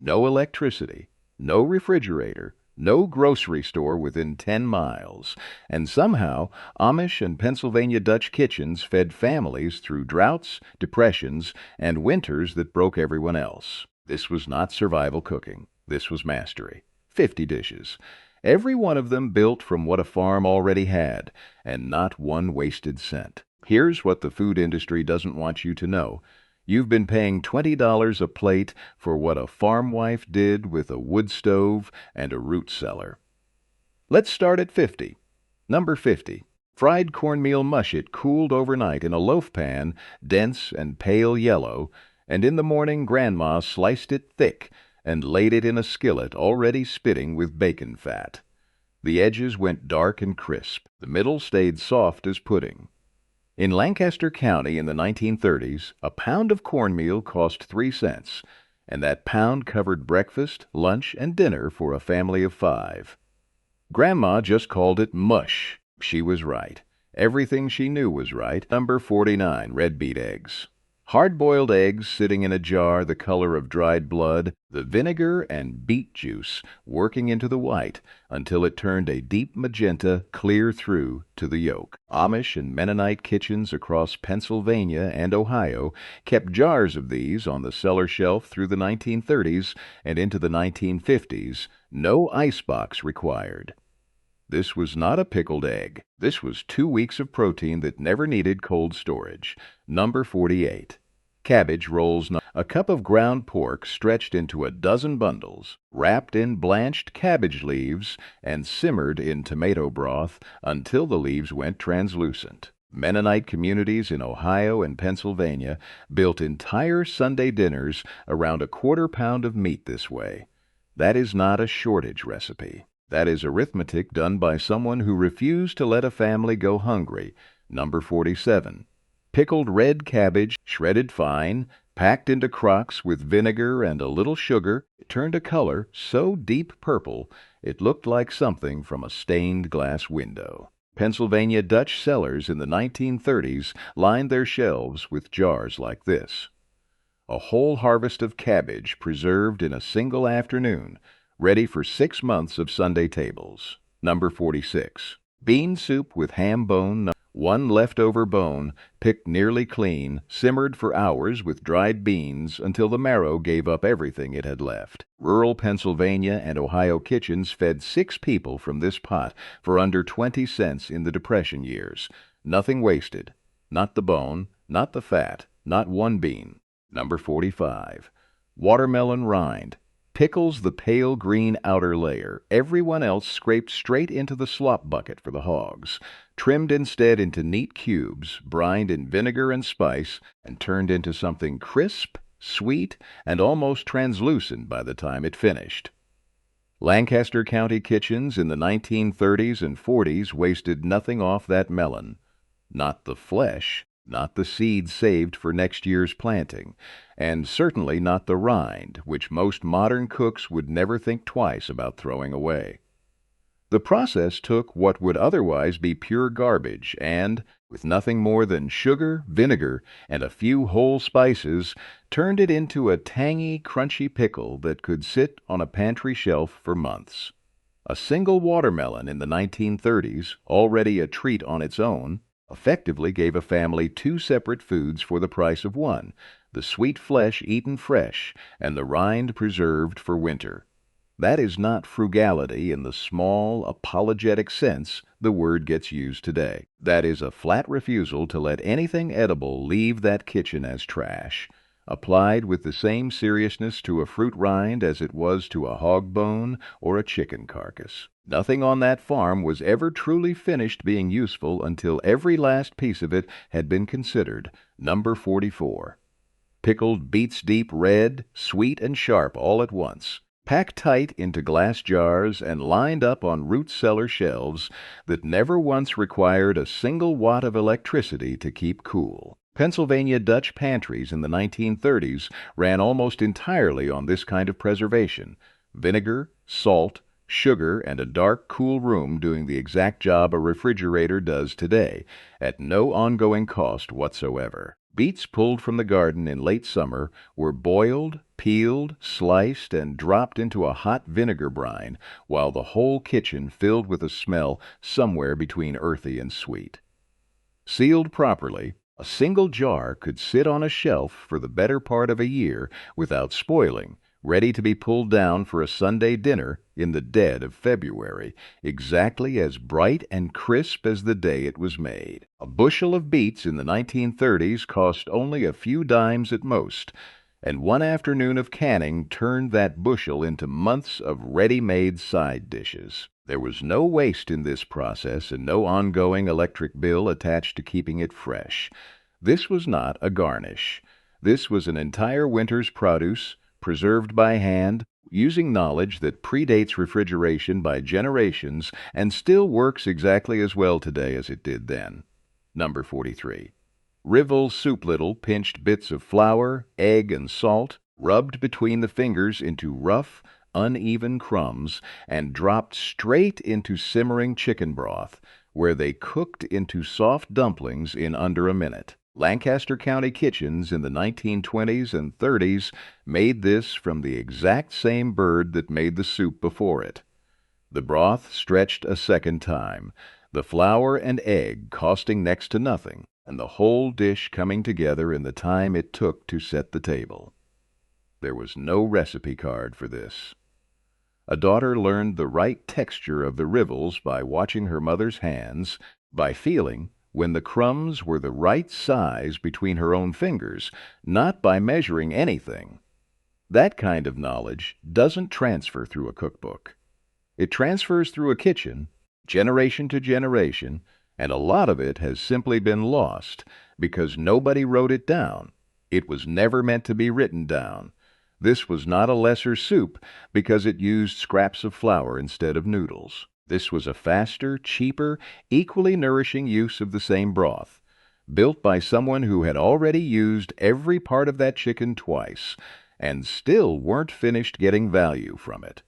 No electricity, no refrigerator, no grocery store within 10 miles. And somehow, Amish and Pennsylvania Dutch kitchens fed families through droughts, depressions, and winters that broke everyone else. This was not survival cooking. This was mastery. 50 dishes. Every one of them built from what a farm already had, and not one wasted cent. Here's what the food industry doesn't want you to know. You've been paying $20 a plate for what a farm wife did with a wood stove and a root cellar. Let's start at 50. Number 50. Fried cornmeal mushet cooled overnight in a loaf pan, dense and pale yellow, and in the morning Grandma sliced it thick and laid it in a skillet already spitting with bacon fat. The edges went dark and crisp. The middle stayed soft as pudding. In Lancaster County in the 1930s, a pound of cornmeal cost 3 cents, and that pound covered breakfast, lunch, and dinner for a family of 5. Grandma just called it mush. She was right. Everything she knew was right. Number 49, red beet eggs. Hard-boiled eggs sitting in a jar the color of dried blood, the vinegar and beet juice working into the white until it turned a deep magenta clear through to the yolk. Amish and Mennonite kitchens across Pennsylvania and Ohio kept jars of these on the cellar shelf through the 1930s and into the 1950s. No icebox required. This was not a pickled egg. This was 2 weeks of protein that never needed cold storage. Number 48. Cabbage rolls. A cup of ground pork stretched into a dozen bundles, wrapped in blanched cabbage leaves, and simmered in tomato broth until the leaves went translucent. Mennonite communities in Ohio and Pennsylvania built entire Sunday dinners around a quarter pound of meat this way. That is not a shortage recipe. That is arithmetic done by someone who refused to let a family go hungry. Number 47. Pickled red cabbage, shredded fine, packed into crocks with vinegar and a little sugar, it turned a color so deep purple it looked like something from a stained glass window. Pennsylvania Dutch cellars in the 1930s lined their shelves with jars like this. A whole harvest of cabbage preserved in a single afternoon, ready for 6 months of Sunday tables. Number 46. Bean soup with ham bone, one leftover bone, picked nearly clean, simmered for hours with dried beans until the marrow gave up everything it had left. Rural Pennsylvania and Ohio kitchens fed 6 people from this pot for under 20 cents in the Depression years. Nothing wasted. Not the bone, not the fat, not one bean. Number 45. Watermelon rind. Pickles the pale green outer layer. Everyone else scraped straight into the slop bucket for the hogs, trimmed instead into neat cubes, brined in vinegar and spice, and turned into something crisp, sweet, and almost translucent by the time it finished. Lancaster County kitchens in the 1930s and 40s wasted nothing off that melon. Not the flesh, not the seed saved for next year's planting, and certainly not the rind, which most modern cooks would never think twice about throwing away. The process took what would otherwise be pure garbage and, with nothing more than sugar, vinegar, and a few whole spices, turned it into a tangy, crunchy pickle that could sit on a pantry shelf for months. A single watermelon in the 1930s, already a treat on its own, effectively gave a family 2 separate foods for the price of one, the sweet flesh eaten fresh and the rind preserved for winter. That is not frugality in the small, apologetic sense the word gets used today. That is a flat refusal to let anything edible leave that kitchen as trash, applied with the same seriousness to a fruit rind as it was to a hog bone or a chicken carcass. Nothing on that farm was ever truly finished being useful until every last piece of it had been considered. Number 44. Pickled beets deep red, sweet and sharp all at once, packed tight into glass jars and lined up on root cellar shelves that never once required a single watt of electricity to keep cool. Pennsylvania Dutch pantries in the 1930s ran almost entirely on this kind of preservation: vinegar, salt, sugar, and a dark, cool room doing the exact job a refrigerator does today, at no ongoing cost whatsoever. Beets pulled from the garden in late summer were boiled, peeled, sliced, and dropped into a hot vinegar brine, while the whole kitchen filled with a smell somewhere between earthy and sweet. Sealed properly, a single jar could sit on a shelf for the better part of a year without spoiling, ready to be pulled down for a Sunday dinner in the dead of February, exactly as bright and crisp as the day it was made. A bushel of beets in the 1930s cost only a few dimes at most, and one afternoon of canning turned that bushel into months of ready-made side dishes. There was no waste in this process and no ongoing electric bill attached to keeping it fresh. This was not a garnish. This was an entire winter's produce, preserved by hand, using knowledge that predates refrigeration by generations and still works exactly as well today as it did then. Number 43. Rivel soup little pinched bits of flour, egg, and salt, rubbed between the fingers into rough, uneven crumbs, and dropped straight into simmering chicken broth, where they cooked into soft dumplings in under a minute. Lancaster County kitchens in the 1920s and 30s made this from the exact same bird that made the soup before it. The broth stretched a second time, the flour and egg costing next to nothing, and the whole dish coming together in the time it took to set the table. There was no recipe card for this. A daughter learned the right texture of the rivels by watching her mother's hands, by feeling when the crumbs were the right size between her own fingers, not by measuring anything. That kind of knowledge doesn't transfer through a cookbook. It transfers through a kitchen, generation to generation, and a lot of it has simply been lost because nobody wrote it down. It was never meant to be written down. This was not a lesser soup because it used scraps of flour instead of noodles. This was a faster, cheaper, equally nourishing use of the same broth, built by someone who had already used every part of that chicken twice and still weren't finished getting value from it.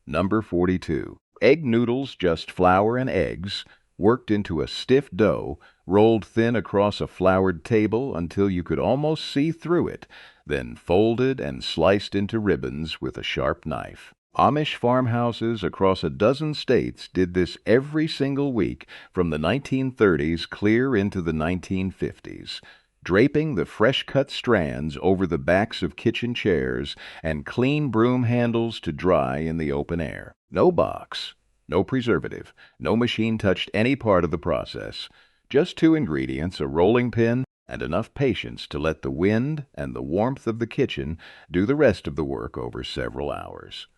Number 42. Egg noodles, just flour and eggs, worked into a stiff dough, rolled thin across a floured table until you could almost see through it, then folded and sliced into ribbons with a sharp knife. Amish farmhouses across a dozen states did this every single week from the 1930s clear into the 1950s, draping the fresh-cut strands over the backs of kitchen chairs and clean broom handles to dry in the open air. No box, no preservative, no machine touched any part of the process. Just two ingredients, a rolling pin, and enough patience to let the wind and the warmth of the kitchen do the rest of the work over several hours.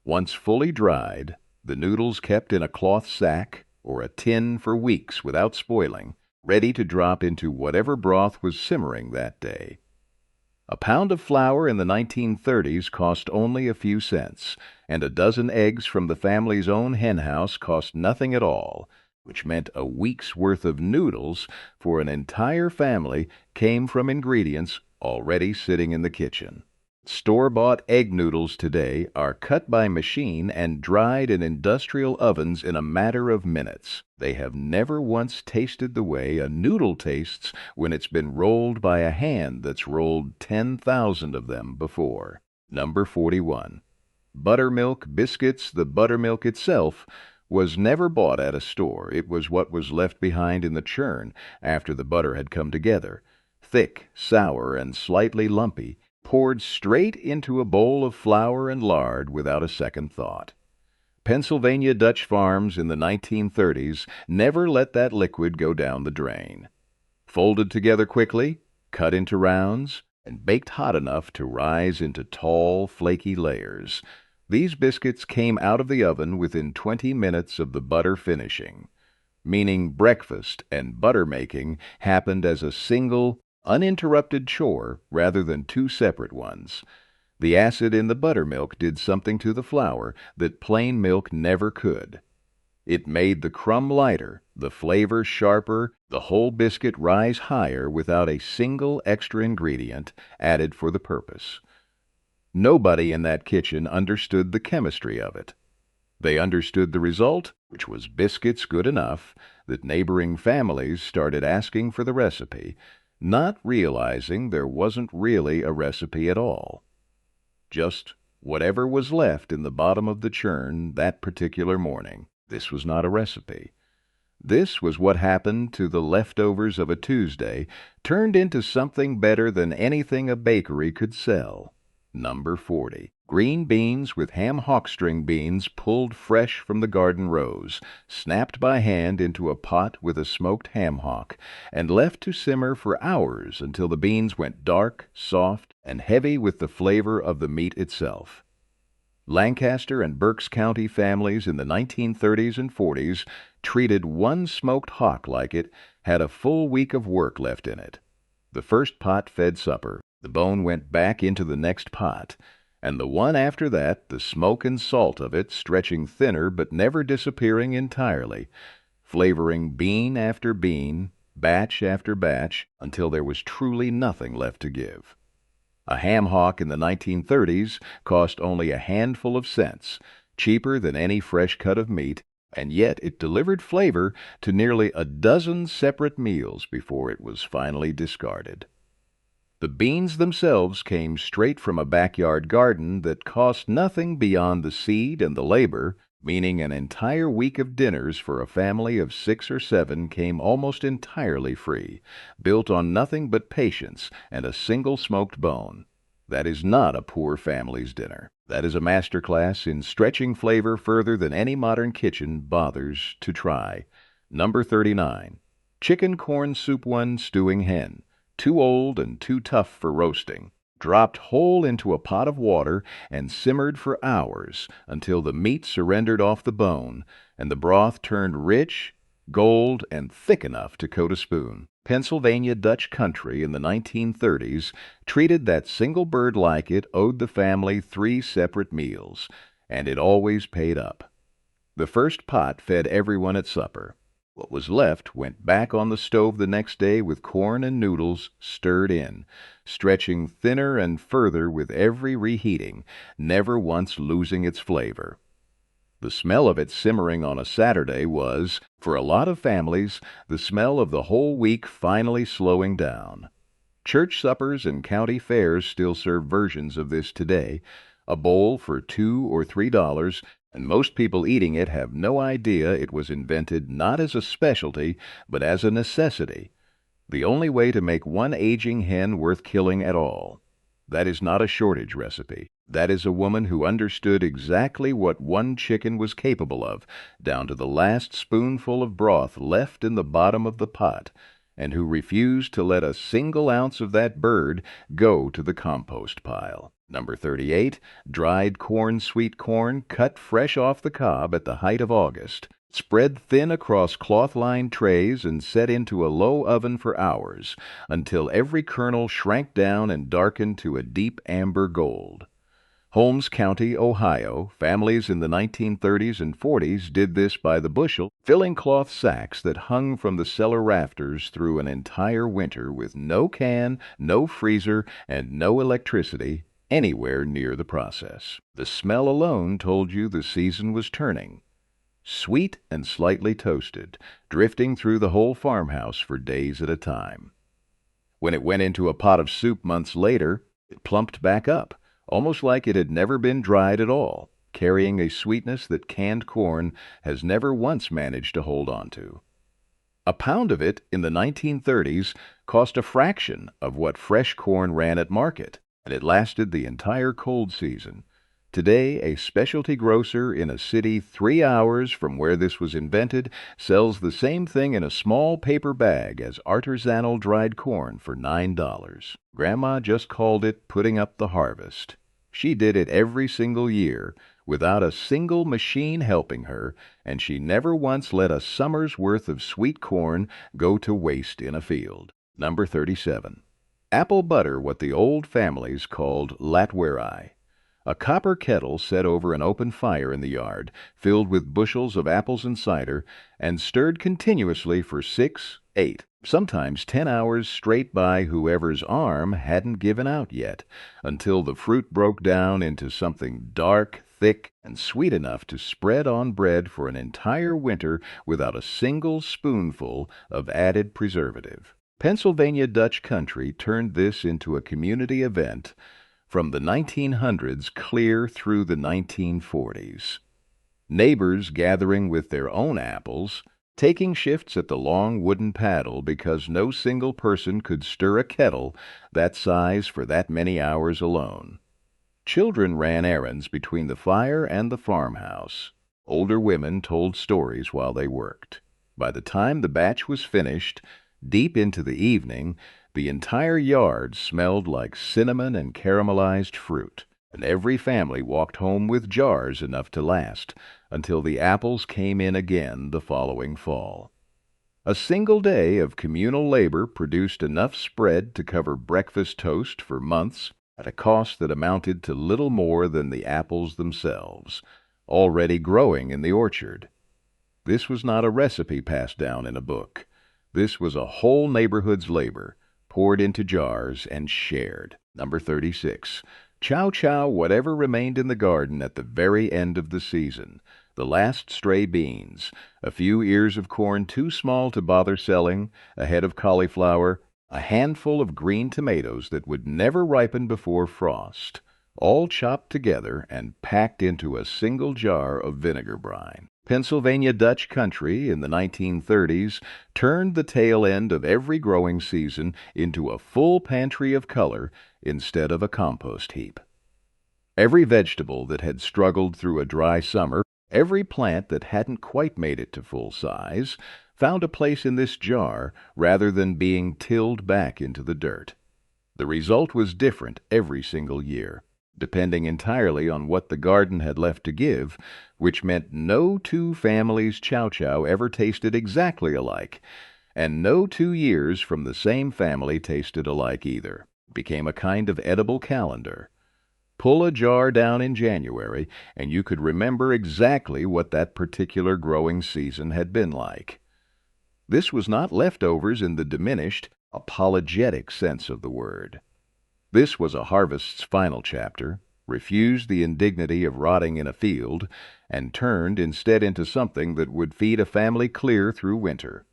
Once fully dried, the noodles kept in a cloth sack or a tin for weeks without spoiling, ready to drop into whatever broth was simmering that day. A pound of flour in the 1930s cost only a few cents, and a dozen eggs from the family's own henhouse cost nothing at all, which meant a week's worth of noodles for an entire family came from ingredients already sitting in the kitchen. Store-bought egg noodles today are cut by machine and dried in industrial ovens in a matter of minutes. They have never once tasted the way a noodle tastes when it's been rolled by a hand that's rolled 10,000 of them before. Number 41. Buttermilk biscuits. The buttermilk itself was never bought at a store. It was what was left behind in the churn after the butter had come together, thick, sour, and slightly lumpy, poured straight into a bowl of flour and lard without a second thought. Pennsylvania Dutch farms in the 1930s never let that liquid go down the drain. Folded together quickly, cut into rounds, and baked hot enough to rise into tall, flaky layers. These biscuits came out of the oven within 20 minutes of the butter finishing, meaning breakfast and butter making happened as a single, uninterrupted chore rather than two separate ones. The acid in the buttermilk did something to the flour that plain milk never could. It made the crumb lighter, the flavor sharper, the whole biscuit rise higher without a single extra ingredient added for the purpose. Nobody in that kitchen understood the chemistry of it. They understood the result, which was biscuits good enough that neighboring families started asking for the recipe, not realizing there wasn't really a recipe at all. Just whatever was left in the bottom of the churn that particular morning. This was not a recipe. This was what happened to the leftovers of a Tuesday, turned into something better than anything a bakery could sell. Number 40. Green beans with ham hawkstring beans pulled fresh from the garden rows, snapped by hand into a pot with a smoked ham hock, and left to simmer for hours until the beans went dark, soft, and heavy with the flavor of the meat itself. Lancaster and Berks County families in the 1930s and 40s treated one smoked hawk like it had a full week of work left in it. The first pot fed supper. The bone went back into the next pot, and the one after that, the smoke and salt of it stretching thinner but never disappearing entirely, flavoring bean after bean, batch after batch, until there was truly nothing left to give. A ham hock in the 1930s cost only a handful of cents, cheaper than any fresh cut of meat, and yet it delivered flavor to nearly a dozen separate meals before it was finally discarded. The beans themselves came straight from a backyard garden that cost nothing beyond the seed and the labor, meaning an entire week of dinners for a family of 6 or 7 came almost entirely free, built on nothing but patience and a single smoked bone. That is not a poor family's dinner. That is a masterclass in stretching flavor further than any modern kitchen bothers to try. Number 39. Chicken corn soup one stewing hen. Too old and too tough for roasting. Dropped whole into a pot of water and simmered for hours until the meat surrendered off the bone and the broth turned rich, gold, and thick enough to coat a spoon. Pennsylvania Dutch country in the 1930s treated that single bird like it owed the family 3 separate meals, and it always paid up. The first pot fed everyone at supper. What was left went back on the stove the next day with corn and noodles stirred in, stretching thinner and further with every reheating, never once losing its flavor. The smell of it simmering on a Saturday was, for a lot of families, the smell of the whole week finally slowing down. Church suppers and county fairs still serve versions of this today, a bowl for $2 or $3, and most people eating it have no idea it was invented not as a specialty, but as a necessity. The only way to make one aging hen worth killing at all. That is not a shortage recipe. That is a woman who understood exactly what one chicken was capable of, down to the last spoonful of broth left in the bottom of the pot, and who refused to let a single ounce of that bird go to the compost pile. Number 38, dried sweet corn cut fresh off the cob at the height of August, spread thin across cloth-lined trays and set into a low oven for hours, until every kernel shrank down and darkened to a deep amber gold. Holmes County, Ohio, families in the 1930s and 40s did this by the bushel, filling cloth sacks that hung from the cellar rafters through an entire winter with no can, no freezer, and no electricity anywhere near the process. The smell alone told you the season was turning. Sweet and slightly toasted, drifting through the whole farmhouse for days at a time. When it went into a pot of soup months later, it plumped back up, almost like it had never been dried at all, carrying a sweetness that canned corn has never once managed to hold on to. A pound of it in the 1930s cost a fraction of what fresh corn ran at market, and it lasted the entire cold season. Today, a specialty grocer in a city 3 hours from where this was invented sells the same thing in a small paper bag as artisanal dried corn for $9. Grandma just called it putting up the harvest. She did it every single year, without a single machine helping her, and she never once let a summer's worth of sweet corn go to waste in a field. Number 37. Apple butter, what the old families called latware. A copper kettle set over an open fire in the yard, filled with bushels of apples and cider, and stirred continuously for 6, 8, sometimes 10 hours straight by whoever's arm hadn't given out yet, until the fruit broke down into something dark, thick, and sweet enough to spread on bread for an entire winter without a single spoonful of added preservative. Pennsylvania Dutch country turned this into a community event from the 1900s clear through the 1940s. Neighbors gathering with their own apples, taking shifts at the long wooden paddle because no single person could stir a kettle that size for that many hours alone. Children ran errands between the fire and the farmhouse. Older women told stories while they worked. By the time the batch was finished, deep into the evening, the entire yard smelled like cinnamon and caramelized fruit, and every family walked home with jars enough to last until the apples came in again the following fall. A single day of communal labor produced enough spread to cover breakfast toast for months at a cost that amounted to little more than the apples themselves, already growing in the orchard. This was not a recipe passed down in a book. This was a whole neighborhood's labor, poured into jars and shared. Number 36. Chow chow whatever remained in the garden at the very end of the season. The last stray beans, a few ears of corn too small to bother selling, a head of cauliflower, a handful of green tomatoes that would never ripen before frost, all chopped together and packed into a single jar of vinegar brine. Pennsylvania Dutch country in the 1930s turned the tail end of every growing season into a full pantry of color instead of a compost heap. Every vegetable that had struggled through a dry summer, every plant that hadn't quite made it to full size, found a place in this jar rather than being tilled back into the dirt. The result was different every single year, depending entirely on what the garden had left to give, which meant no two families' chow-chow ever tasted exactly alike, and no 2 years from the same family tasted alike either. It became a kind of edible calendar. Pull a jar down in January, and you could remember exactly what that particular growing season had been like. This was not leftovers in the diminished, apologetic sense of the word. This was a harvest's final chapter, refused the indignity of rotting in a field, and turned instead into something that would feed a family clear through winter.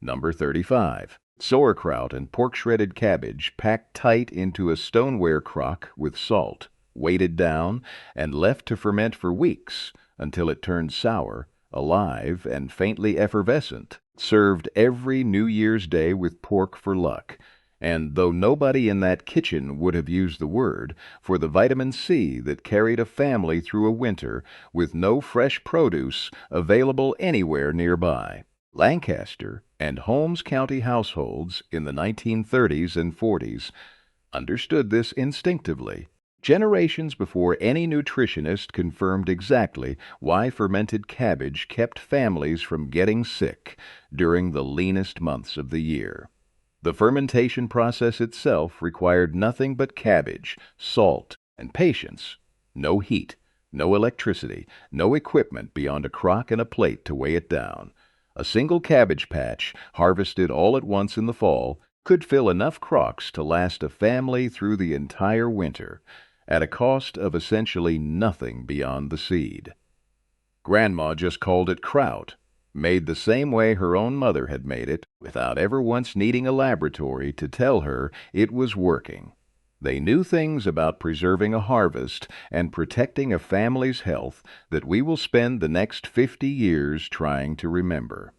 Number 35. Sauerkraut and pork-shredded cabbage packed tight into a stoneware crock with salt, weighted down, and left to ferment for weeks until it turned sour, alive, and faintly effervescent, served every New Year's Day with pork for luck, and though nobody in that kitchen would have used the word, for the vitamin C that carried a family through a winter with no fresh produce available anywhere nearby. Lancaster and Holmes County households in the 1930s and 40s understood this instinctively. Generations before any nutritionist confirmed exactly why fermented cabbage kept families from getting sick during the leanest months of the year. The fermentation process itself required nothing but cabbage, salt, and patience. No heat, no electricity, no equipment beyond a crock and a plate to weigh it down. A single cabbage patch, harvested all at once in the fall, could fill enough crocks to last a family through the entire winter, at a cost of essentially nothing beyond the seed. Grandma just called it kraut, made the same way her own mother had made it, without ever once needing a laboratory to tell her it was working. They knew things about preserving a harvest and protecting a family's health that we will spend the next 50 years trying to remember.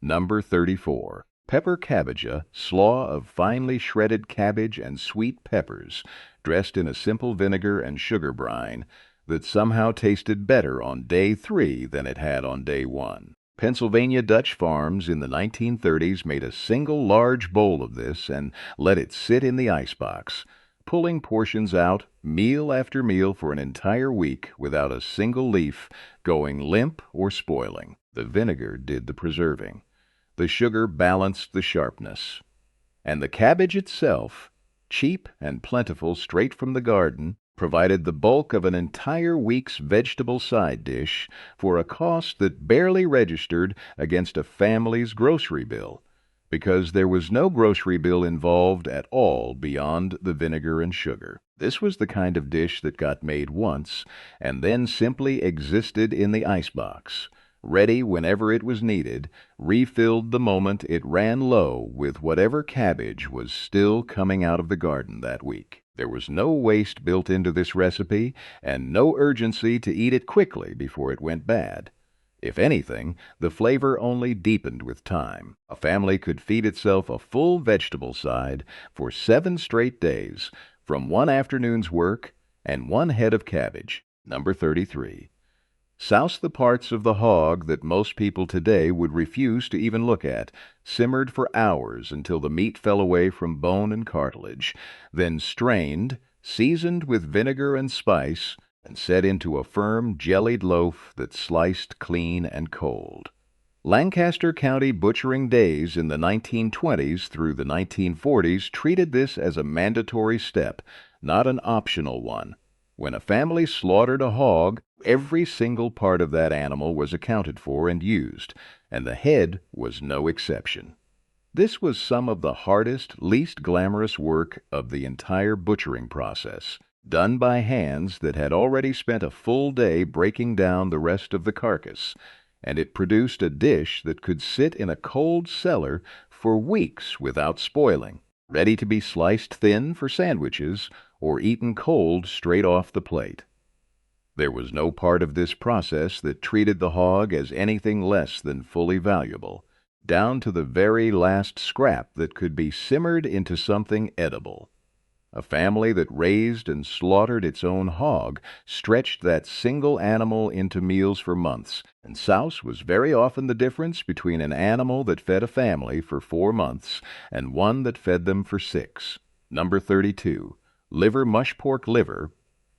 Number 34. Pepper cabbagia, slaw of finely shredded cabbage and sweet peppers, dressed in a simple vinegar and sugar brine that somehow tasted better on day 3 than it had on day 1. Pennsylvania Dutch farms in the 1930s made a single large bowl of this and let it sit in the icebox, pulling portions out meal after meal for an entire week without a single leaf going limp or spoiling. The vinegar did the preserving. The sugar balanced the sharpness. And the cabbage itself, cheap and plentiful straight from the garden, provided the bulk of an entire week's vegetable side dish for a cost that barely registered against a family's grocery bill, because there was no grocery bill involved at all beyond the vinegar and sugar. This was the kind of dish that got made once and then simply existed in the icebox, ready whenever it was needed, refilled the moment it ran low with whatever cabbage was still coming out of the garden that week. There was no waste built into this recipe, and no urgency to eat it quickly before it went bad. If anything, the flavor only deepened with time. A family could feed itself a full vegetable side for 7 straight days, from one afternoon's work and one head of cabbage. Number 33. Souse the parts of the hog that most people today would refuse to even look at, simmered for hours until the meat fell away from bone and cartilage, then strained, seasoned with vinegar and spice, and set into a firm, jellied loaf that's sliced clean and cold. Lancaster County butchering days in the 1920s through the 1940s treated this as a mandatory step, not an optional one. When a family slaughtered a hog, every single part of that animal was accounted for and used, and the head was no exception. This was some of the hardest, least glamorous work of the entire butchering process, done by hands that had already spent a full day breaking down the rest of the carcass, and it produced a dish that could sit in a cold cellar for weeks without spoiling, ready to be sliced thin for sandwiches or eaten cold straight off the plate. There was no part of this process that treated the hog as anything less than fully valuable, down to the very last scrap that could be simmered into something edible. A family that raised and slaughtered its own hog stretched that single animal into meals for months, and souse was very often the difference between an animal that fed a family for 4 months and one that fed them for 6. Number 32. Liver mush pork liver,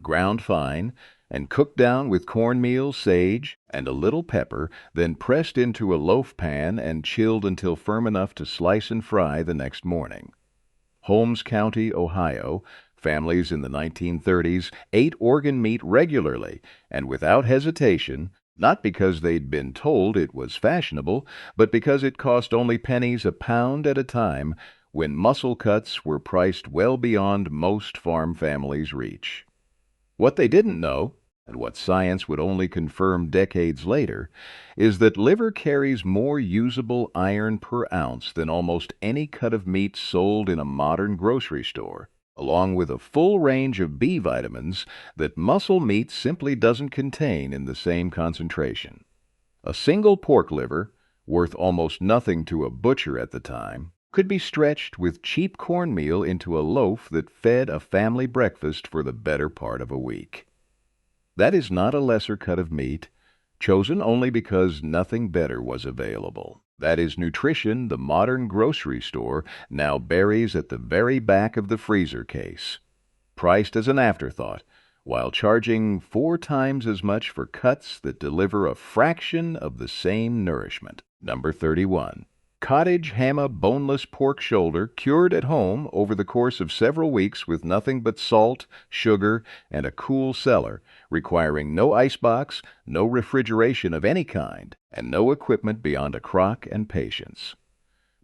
ground fine, and cooked down with cornmeal, sage, and a little pepper, then pressed into a loaf pan and chilled until firm enough to slice and fry the next morning. Holmes County, Ohio, families in the 1930s ate organ meat regularly and without hesitation, not because they'd been told it was fashionable, but because it cost only pennies a pound at a time when muscle cuts were priced well beyond most farm families' reach. What they didn't know, and what science would only confirm decades later, is that liver carries more usable iron per ounce than almost any cut of meat sold in a modern grocery store, along with a full range of B vitamins that muscle meat simply doesn't contain in the same concentration. A single pork liver, worth almost nothing to a butcher at the time, could be stretched with cheap cornmeal into a loaf that fed a family breakfast for the better part of a week. That is not a lesser cut of meat, chosen only because nothing better was available. That is nutrition the modern grocery store now buries at the very back of the freezer case, priced as an afterthought, while charging 4 times as much for cuts that deliver a fraction of the same nourishment. Number 31. Cottage hamma boneless pork shoulder cured at home over the course of several weeks with nothing but salt, sugar, and a cool cellar, requiring no icebox, no refrigeration of any kind, and no equipment beyond a crock and patience.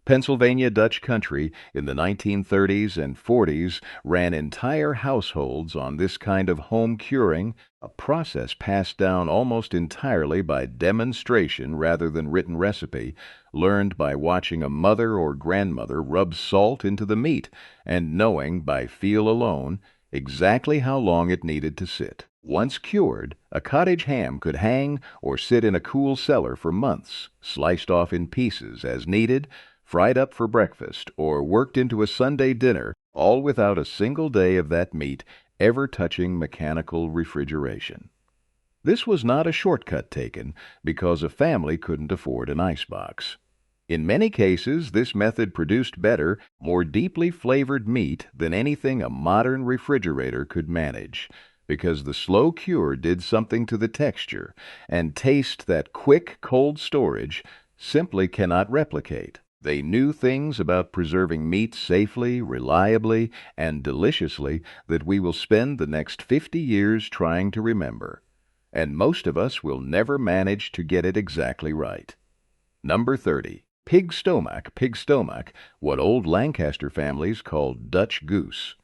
Pennsylvania Dutch country in the 1930s and 40s ran entire households on this kind of home curing, a process passed down almost entirely by demonstration rather than written recipe, learned by watching a mother or grandmother rub salt into the meat and knowing by feel alone exactly how long it needed to sit. Once cured, a cottage ham could hang or sit in a cool cellar for months, sliced off in pieces as needed, fried up for breakfast, or worked into a Sunday dinner, all without a single day of that meat ever touching mechanical refrigeration. This was not a shortcut taken because a family couldn't afford an icebox. In many cases, this method produced better, more deeply flavored meat than anything a modern refrigerator could manage, because the slow cure did something to the texture, and taste that quick, cold storage simply cannot replicate. They knew things about preserving meat safely, reliably, and deliciously that we will spend the next 50 years trying to remember. And most of us will never manage to get it exactly right. Number 30. Pig stomach, what old Lancaster families called Dutch goose.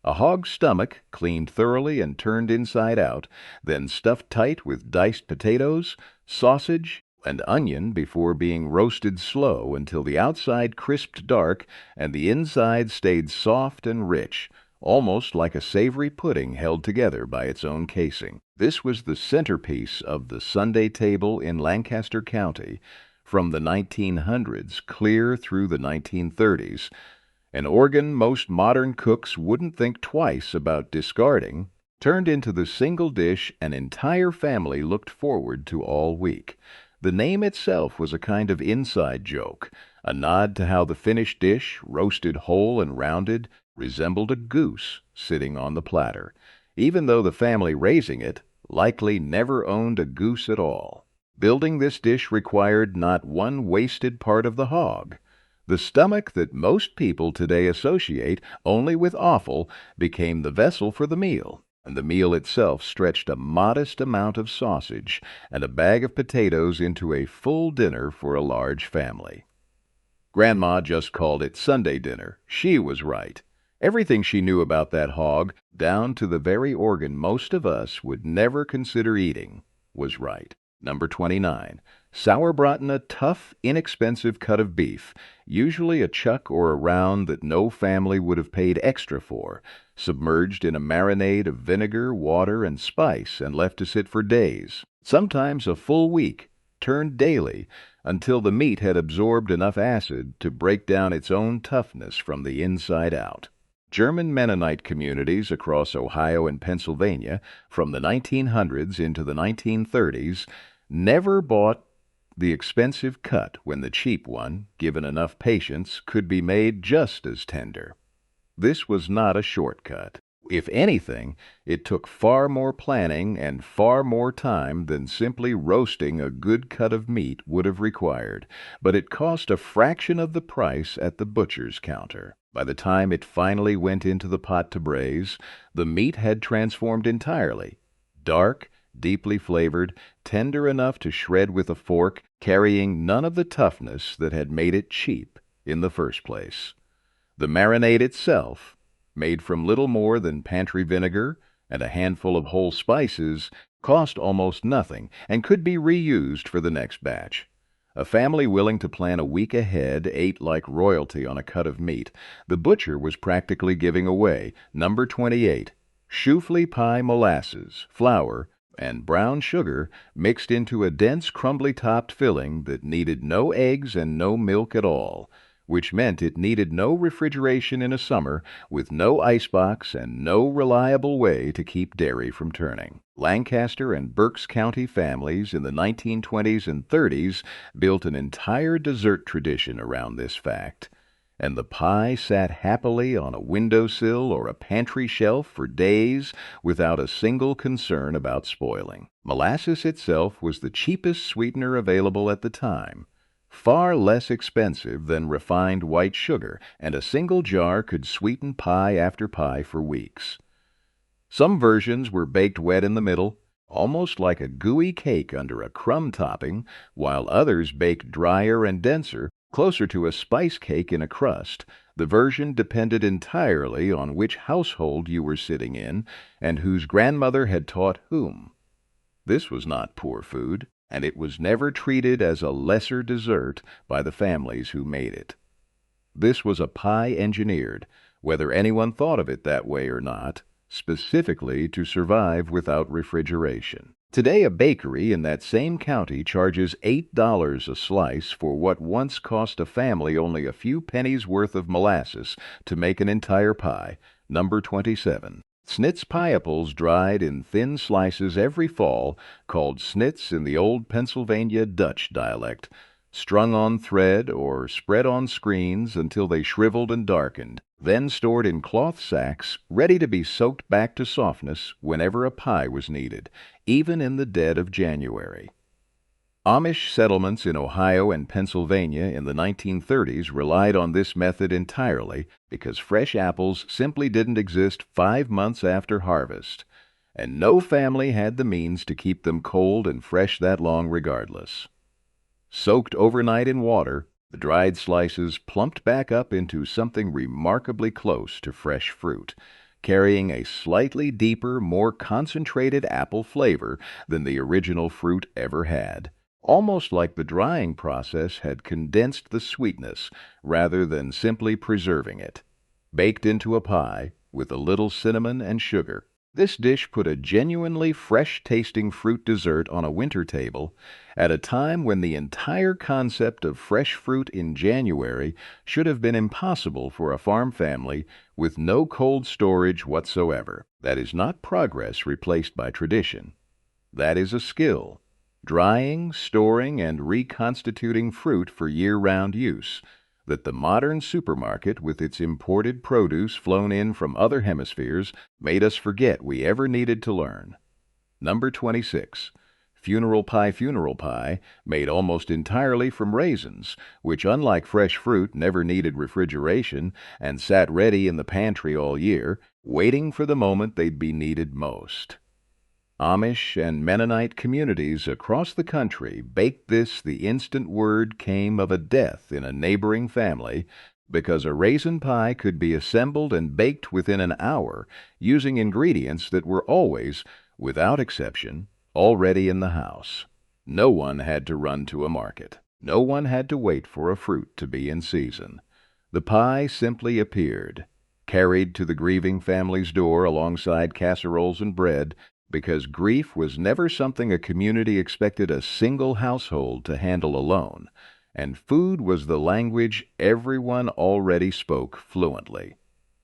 A hog's stomach, cleaned thoroughly and turned inside out, then stuffed tight with diced potatoes, sausage, and onion before being roasted slow until the outside crisped dark and the inside stayed soft and rich, almost like a savory pudding held together by its own casing. This was the centerpiece of the Sunday table in Lancaster County from the 1900s clear through the 1930s, an organ most modern cooks wouldn't think twice about discarding, turned into the single dish an entire family looked forward to all week. The name itself was a kind of inside joke, a nod to how the finished dish, roasted whole and rounded, resembled a goose sitting on the platter, even though the family raising it likely never owned a goose at all. Building this dish required not one wasted part of the hog. The stomach that most people today associate only with offal became the vessel for the meal, and the meal itself stretched a modest amount of sausage and a bag of potatoes into a full dinner for a large family. Grandma just called it Sunday dinner. She was right. Everything she knew about that hog, down to the very organ most of us would never consider eating, was right. Number 29. Sauerbraten, a tough, inexpensive cut of beef, usually a chuck or a round that no family would have paid extra for, submerged in a marinade of vinegar, water, and spice and left to sit for days, sometimes a full week, turned daily, until the meat had absorbed enough acid to break down its own toughness from the inside out. German Mennonite communities across Ohio and Pennsylvania from the 1900s into the 1930s never bought the expensive cut when the cheap one, given enough patience, could be made just as tender. This was not a shortcut. If anything, it took far more planning and far more time than simply roasting a good cut of meat would have required, but it cost a fraction of the price at the butcher's counter. By the time it finally went into the pot to braise, the meat had transformed entirely. Dark, deeply flavored, tender enough to shred with a fork, carrying none of the toughness that had made it cheap in the first place. The marinade itself, made from little more than pantry vinegar and a handful of whole spices, cost almost nothing and could be reused for the next batch. A family willing to plan a week ahead ate like royalty on a cut of meat. The butcher was practically giving away number 28, shoofly pie molasses, flour, and brown sugar mixed into a dense, crumbly-topped filling that needed no eggs and no milk at all, which meant it needed no refrigeration in a summer, with no icebox and no reliable way to keep dairy from turning. Lancaster and Berks County families in the 1920s and 30s built an entire dessert tradition around this fact, and the pie sat happily on a windowsill or a pantry shelf for days without a single concern about spoiling. Molasses itself was the cheapest sweetener available at the time, far less expensive than refined white sugar, and a single jar could sweeten pie after pie for weeks. Some versions were baked wet in the middle, almost like a gooey cake under a crumb topping, while others baked drier and denser, closer to a spice cake in a crust. The version depended entirely on which household you were sitting in and whose grandmother had taught whom. This was not poor food, and it was never treated as a lesser dessert by the families who made it. This was a pie engineered, whether anyone thought of it that way or not, specifically to survive without refrigeration. Today, a bakery in that same county charges $8 a slice for what once cost a family only a few pennies worth of molasses to make an entire pie. Number 27. Snitz pie-apples dried in thin slices every fall, called snitz in the old Pennsylvania Dutch dialect, strung on thread or spread on screens until they shriveled and darkened, then stored in cloth sacks, ready to be soaked back to softness whenever a pie was needed, even in the dead of January. Amish settlements in Ohio and Pennsylvania in the 1930s relied on this method entirely because fresh apples simply didn't exist 5 months after harvest, and no family had the means to keep them cold and fresh that long regardless. Soaked overnight in water, the dried slices plumped back up into something remarkably close to fresh fruit, carrying a slightly deeper, more concentrated apple flavor than the original fruit ever had. almost like the drying process had condensed the sweetness rather than simply preserving it. Baked into a pie with a little cinnamon and sugar. This dish put a genuinely fresh-tasting fruit dessert on a winter table at a time when the entire concept of fresh fruit in January should have been impossible for a farm family with no cold storage whatsoever. That is not progress replaced by tradition. That is a skill. Drying, storing, and reconstituting fruit for year-round use that the modern supermarket, with its imported produce flown in from other hemispheres, made us forget we ever needed to learn. Number 26. Funeral pie, made almost entirely from raisins, which, unlike fresh fruit, never needed refrigeration and sat ready in the pantry all year, waiting for the moment they'd be needed most. Amish and Mennonite communities across the country baked this the instant word came of a death in a neighboring family because a raisin pie could be assembled and baked within an hour using ingredients that were always, without exception, already in the house. No one had to run to a market. No one had to wait for a fruit to be in season. The pie simply appeared, carried to the grieving family's door alongside casseroles and bread, because grief was never something a community expected a single household to handle alone, and food was the language everyone already spoke fluently.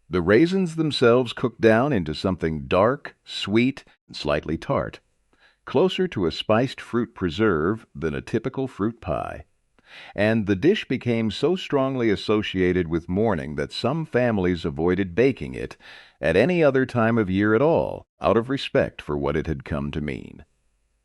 The raisins themselves cooked down into something dark, sweet, and slightly tart, closer to a spiced fruit preserve than a typical fruit pie. And the dish became so strongly associated with mourning that some families avoided baking it at any other time of year at all, out of respect for what it had come to mean.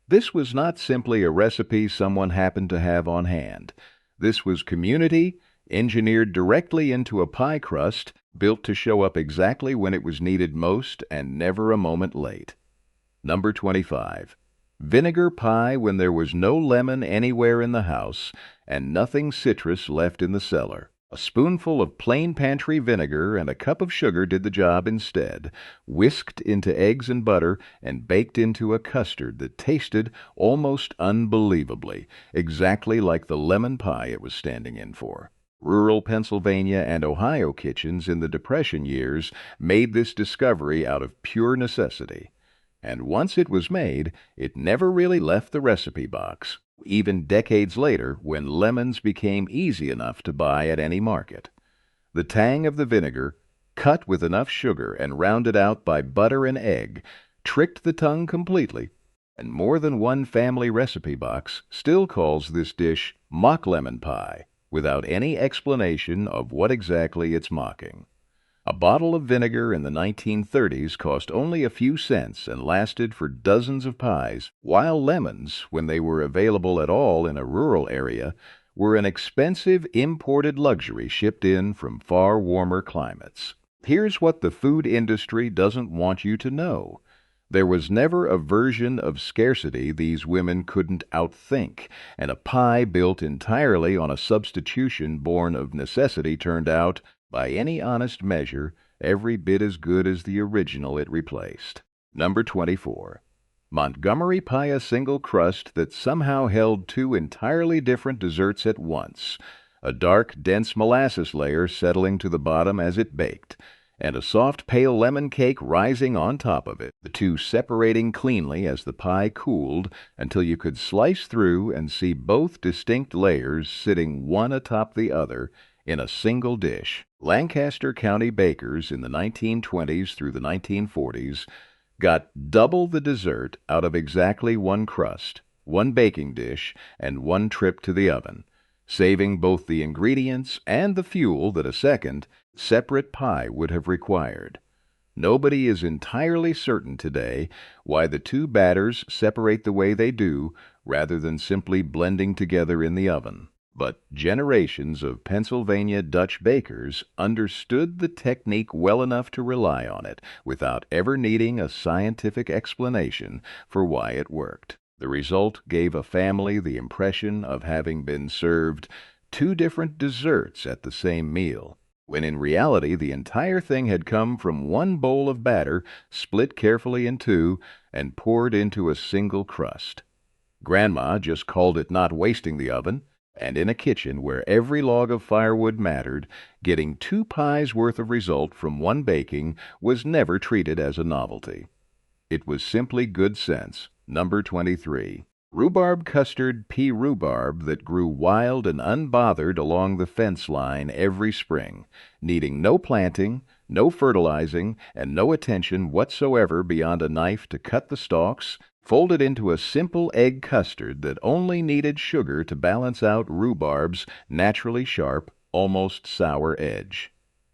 This was not simply a recipe someone happened to have on hand. This was community, engineered directly into a pie crust, built to show up exactly when it was needed most and never a moment late. Number 25. Vinegar pie when there was no lemon anywhere in the house and nothing citrus left in the cellar. A spoonful of plain pantry vinegar and a cup of sugar did the job instead, whisked into eggs and butter and baked into a custard that tasted almost unbelievably, exactly like the lemon pie it was standing in for. Rural Pennsylvania and Ohio kitchens in the Depression years made this discovery out of pure necessity. And once it was made, it never really left the recipe box, even decades later when lemons became easy enough to buy at any market. The tang of the vinegar, cut with enough sugar and rounded out by butter and egg, tricked the tongue completely, and more than one family recipe box still calls this dish mock lemon pie, without any explanation of what exactly it's mocking. A bottle of vinegar in the 1930s cost only a few cents and lasted for dozens of pies, while lemons, when they were available at all in a rural area, were an expensive imported luxury shipped in from far warmer climates. Here's what the food industry doesn't want you to know. There was never a version of scarcity these women couldn't outthink, and a pie built entirely on a substitution born of necessity turned out, by any honest measure, every bit as good as the original it replaced. Number 24. Montgomery pie, a single crust that somehow held two entirely different desserts at once, a dark, dense molasses layer settling to the bottom as it baked, and a soft pale lemon cake rising on top of it, the two separating cleanly as the pie cooled until you could slice through and see both distinct layers sitting one atop the other in a single dish. Lancaster County bakers in the 1920s through the 1940s got double the dessert out of exactly one crust, one baking dish, and one trip to the oven, saving both the ingredients and the fuel that a second, separate pie would have required. Nobody is entirely certain today why the two batters separate the way they do rather than simply blending together in the oven. But generations of Pennsylvania Dutch bakers understood the technique well enough to rely on it without ever needing a scientific explanation for why it worked. The result gave a family the impression of having been served two different desserts at the same meal, when in reality the entire thing had come from one bowl of batter split carefully in two and poured into a single crust. Grandma just called it not wasting the oven, and in a kitchen where every log of firewood mattered, getting 2 pies worth of result from one baking was never treated as a novelty. It was simply good sense. Number 23. Rhubarb custard pea rhubarb that grew wild and unbothered along the fence line every spring, needing no planting, no fertilizing, and no attention whatsoever beyond a knife to cut the stalks, folded into a simple egg custard that only needed sugar to balance out rhubarb's naturally sharp, almost sour edge.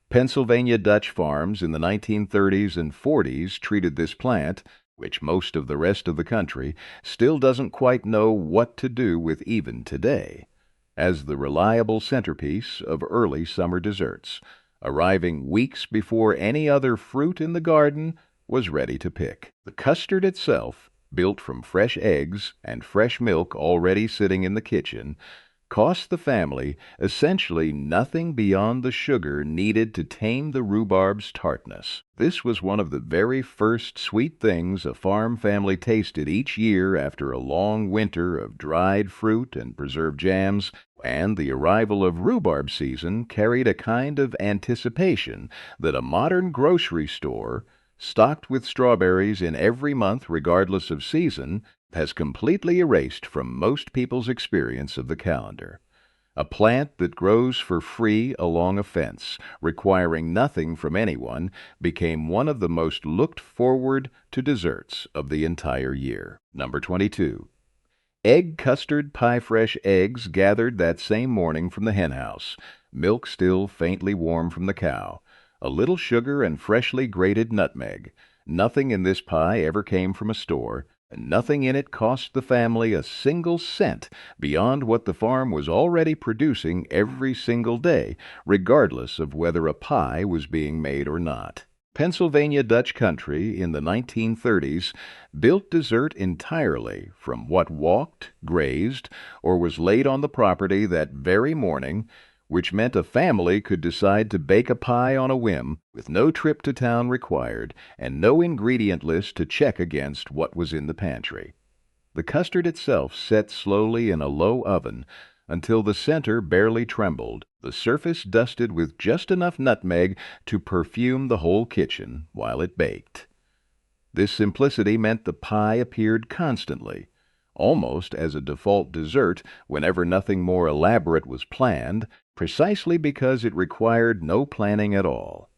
Pennsylvania Dutch farms in the 1930s and 40s treated this plant, which most of the rest of the country still doesn't quite know what to do with even today, as the reliable centerpiece of early summer desserts, arriving weeks before any other fruit in the garden was ready to pick. The custard itself, built from fresh eggs and fresh milk already sitting in the kitchen, cost the family essentially nothing beyond the sugar needed to tame the rhubarb's tartness. This was one of the very first sweet things a farm family tasted each year after a long winter of dried fruit and preserved jams, and the arrival of rhubarb season carried a kind of anticipation that a modern grocery store, stocked with strawberries in every month regardless of season, has completely erased from most people's experience of the calendar. A plant that grows for free along a fence, requiring nothing from anyone, became one of the most looked forward to desserts of the entire year. Number 22. Egg custard pie fresh eggs gathered that same morning from the henhouse, milk still faintly warm from the cow, a little sugar and freshly grated nutmeg. Nothing in this pie ever came from a store, and nothing in it cost the family a single cent beyond what the farm was already producing every single day, regardless of whether a pie was being made or not. Pennsylvania Dutch country in the 1930s built dessert entirely from what walked, grazed, or was laid on the property that very morning, which meant a family could decide to bake a pie on a whim with no trip to town required and no ingredient list to check against what was in the pantry. The custard itself set slowly in a low oven until the center barely trembled, the surface dusted with just enough nutmeg to perfume the whole kitchen while it baked. This simplicity meant the pie appeared constantly, almost as a default dessert whenever nothing more elaborate was planned, precisely because it required no planning at all.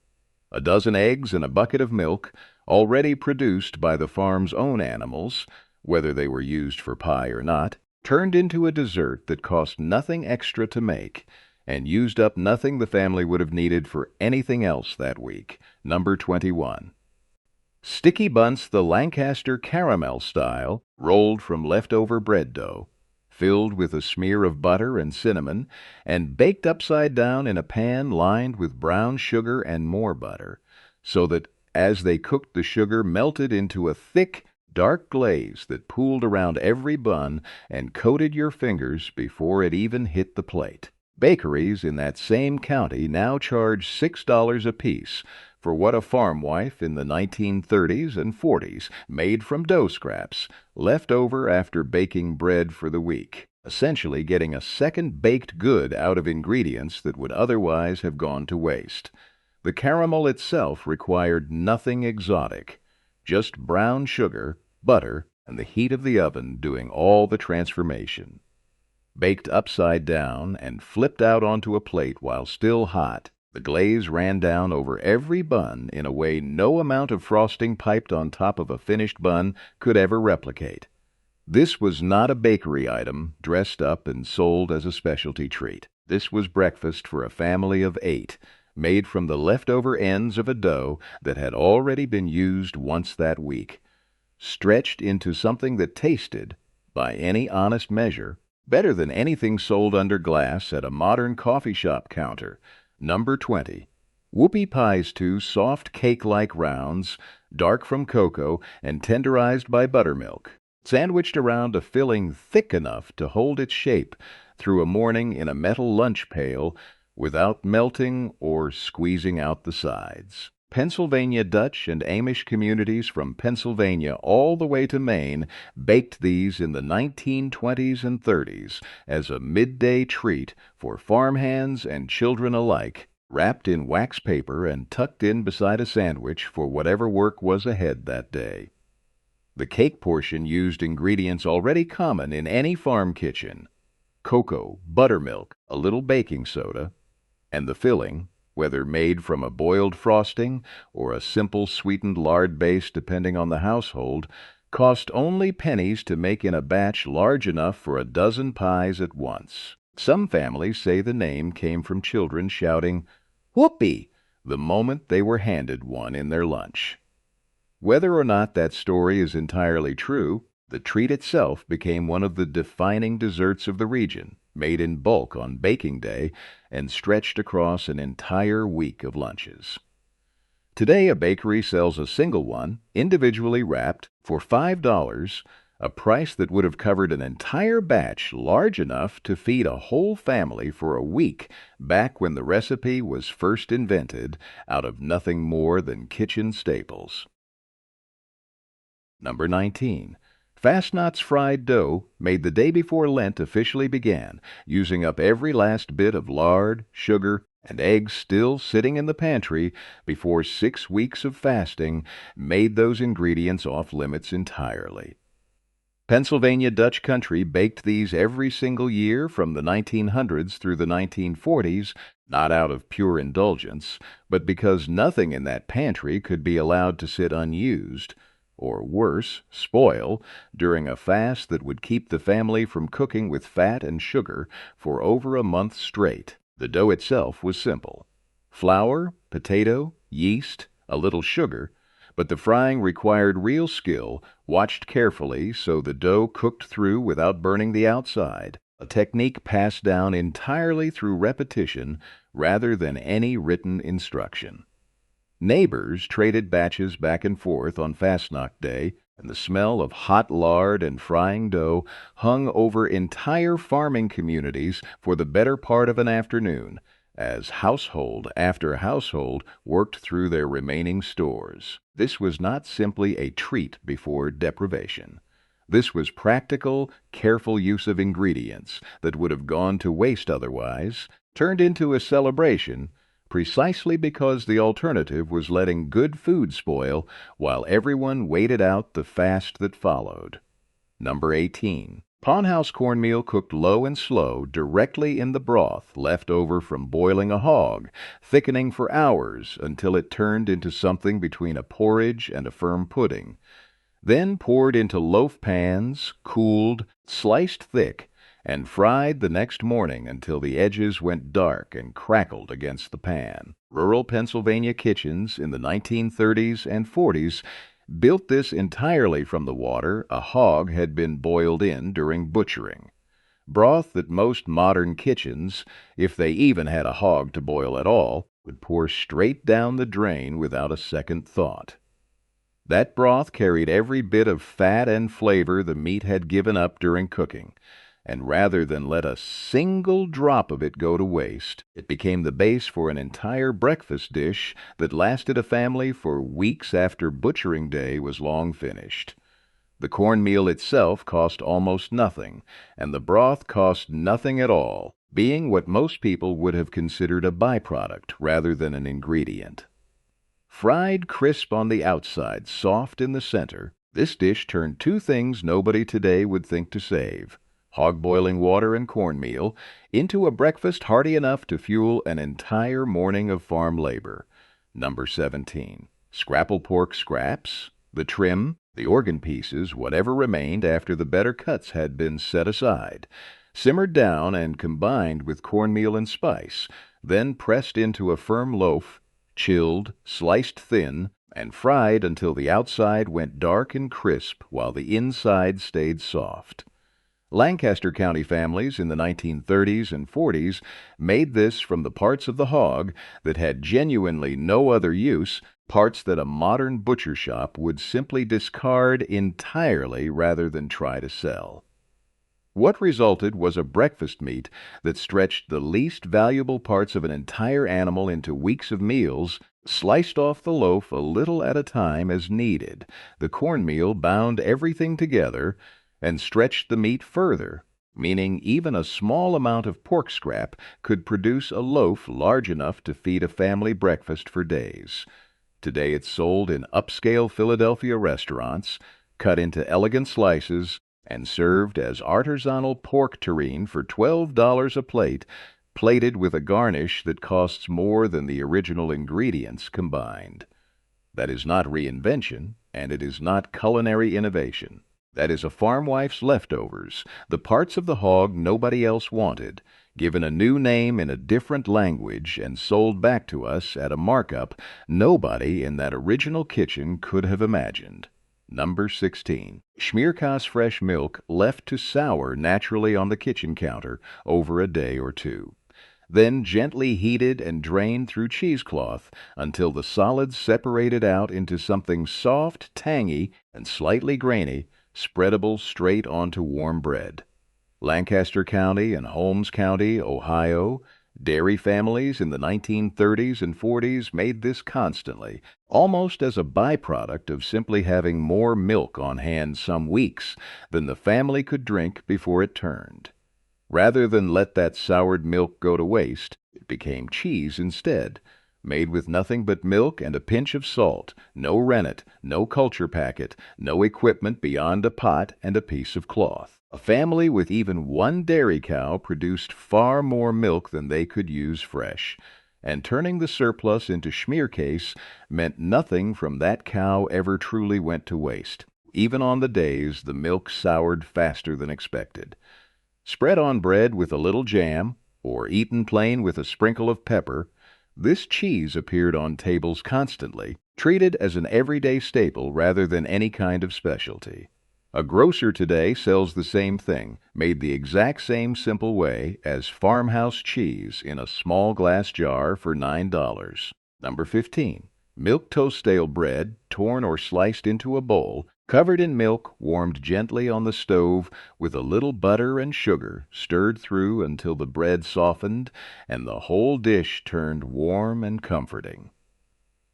A dozen eggs and a bucket of milk, already produced by the farm's own animals, whether they were used for pie or not, turned into a dessert that cost nothing extra to make and used up nothing the family would have needed for anything else that week. Number 21. Sticky bunts the Lancaster caramel style, rolled from leftover bread dough, filled with a smear of butter and cinnamon, and baked upside down in a pan lined with brown sugar and more butter, so that as they cooked the sugar melted into a thick, dark glaze that pooled around every bun and coated your fingers before it even hit the plate. Bakeries in that same county now charge $6 apiece for what a farm wife in the 1930s and 40s made from dough scraps left over after baking bread for the week, essentially getting a second baked good out of ingredients that would otherwise have gone to waste. The caramel itself required nothing exotic, just brown sugar, butter, and the heat of the oven doing all the transformation. Baked upside down and flipped out onto a plate while still hot, the glaze ran down over every bun in a way no amount of frosting piped on top of a finished bun could ever replicate. This was not a bakery item dressed up and sold as a specialty treat. This was breakfast for a family of 8, made from the leftover ends of a dough that had already been used once that week, stretched into something that tasted, by any honest measure, better than anything sold under glass at a modern coffee shop counter. Number 20. Whoopie pies 2 soft cake-like rounds, dark from cocoa and tenderized by buttermilk, sandwiched around a filling thick enough to hold its shape through a morning in a metal lunch pail without melting or squeezing out the sides. Pennsylvania Dutch and Amish communities from Pennsylvania all the way to Maine baked these in the 1920s and 30s as a midday treat for farmhands and children alike, wrapped in wax paper and tucked in beside a sandwich for whatever work was ahead that day. The cake portion used ingredients already common in any farm kitchen: cocoa, buttermilk, a little baking soda, and the filling, whether made from a boiled frosting or a simple sweetened lard base depending on the household, cost only pennies to make in a batch large enough for a dozen pies at once. Some families say the name came from children shouting, "Whoopee!" the moment they were handed one in their lunch. Whether or not that story is entirely true, the treat itself became one of the defining desserts of the region, made in bulk on baking day and stretched across an entire week of lunches. Today, a bakery sells a single one, individually wrapped, for $5, a price that would have covered an entire batch large enough to feed a whole family for a week back when the recipe was first invented out of nothing more than kitchen staples. Number 19. Fastnacht's fried dough, made the day before Lent officially began, using up every last bit of lard, sugar, and eggs still sitting in the pantry before 6 weeks of fasting made those ingredients off limits entirely. Pennsylvania Dutch country baked these every single year from the 1900s through the 1940s, not out of pure indulgence, but because nothing in that pantry could be allowed to sit unused, or worse, spoil, during a fast that would keep the family from cooking with fat and sugar for over a month straight. The dough itself was simple: flour, potato, yeast, a little sugar, but the frying required real skill, watched carefully so the dough cooked through without burning the outside, a technique passed down entirely through repetition rather than any written instruction. Neighbors traded batches back and forth on Fastnacht Day, and the smell of hot lard and frying dough hung over entire farming communities for the better part of an afternoon, as household after household worked through their remaining stores. This was not simply a treat before deprivation. This was practical, careful use of ingredients that would have gone to waste otherwise, turned into a celebration, precisely because the alternative was letting good food spoil while everyone waited out the fast that followed. Number 18. Pawnhouse cornmeal cooked low and slow directly in the broth left over from boiling a hog, thickening for hours until it turned into something between a porridge and a firm pudding. Then poured into loaf pans, cooled, sliced thick, and fried the next morning until the edges went dark and crackled against the pan. Rural Pennsylvania kitchens in the 1930s and 40s built this entirely from the water a hog had been boiled in during butchering. Broth that most modern kitchens, if they even had a hog to boil at all, would pour straight down the drain without a second thought. That broth carried every bit of fat and flavor the meat had given up during cooking, and rather than let a single drop of it go to waste, it became the base for an entire breakfast dish that lasted a family for weeks after butchering day was long finished. The cornmeal itself cost almost nothing, and the broth cost nothing at all, being what most people would have considered a byproduct rather than an ingredient. Fried crisp on the outside, soft in the center, this dish turned two things nobody today would think to save: hog-boiling water and cornmeal, into a breakfast hearty enough to fuel an entire morning of farm labor. Number 17. Scrapple pork scraps, the trim, the organ pieces, whatever remained after the better cuts had been set aside, simmered down and combined with cornmeal and spice, then pressed into a firm loaf, chilled, sliced thin, and fried until the outside went dark and crisp while the inside stayed soft. Lancaster County families in the 1930s and 40s made this from the parts of the hog that had genuinely no other use, parts that a modern butcher shop would simply discard entirely rather than try to sell. What resulted was a breakfast meat that stretched the least valuable parts of an entire animal into weeks of meals, sliced off the loaf a little at a time as needed. The cornmeal bound everything together and stretched the meat further, meaning even a small amount of pork scrap could produce a loaf large enough to feed a family breakfast for days. Today it's sold in upscale Philadelphia restaurants, cut into elegant slices, and served as artisanal pork terrine for $12 a plate, plated with a garnish that costs more than the original ingredients combined. That is not reinvention, and it is not culinary innovation. That is a farm wife's leftovers, the parts of the hog nobody else wanted, given a new name in a different language and sold back to us at a markup nobody in that original kitchen could have imagined. Number 16. Schmierkäse fresh milk left to sour naturally on the kitchen counter over a day or two. Then gently heated and drained through cheesecloth until the solids separated out into something soft, tangy, and slightly grainy, spreadable straight onto warm bread. Lancaster County and Holmes County, Ohio, dairy families in the 1930s and 40s made this constantly, almost as a byproduct of simply having more milk on hand some weeks than the family could drink before it turned. Rather than let that soured milk go to waste, it became cheese instead, made with nothing but milk and a pinch of salt, no rennet, no culture packet, no equipment beyond a pot and a piece of cloth. A family with even one dairy cow produced far more milk than they could use fresh, and turning the surplus into schmierkäse meant nothing from that cow ever truly went to waste, even on the days the milk soured faster than expected. Spread on bread with a little jam, or eaten plain with a sprinkle of pepper, this cheese appeared on tables constantly, treated as an everyday staple rather than any kind of specialty. A grocer today sells the same thing, made the exact same simple way, as farmhouse cheese in a small glass jar for $9. Number 15. Milk-toast stale bread, torn or sliced into a bowl, covered in milk, warmed gently on the stove with a little butter and sugar, stirred through until the bread softened and the whole dish turned warm and comforting.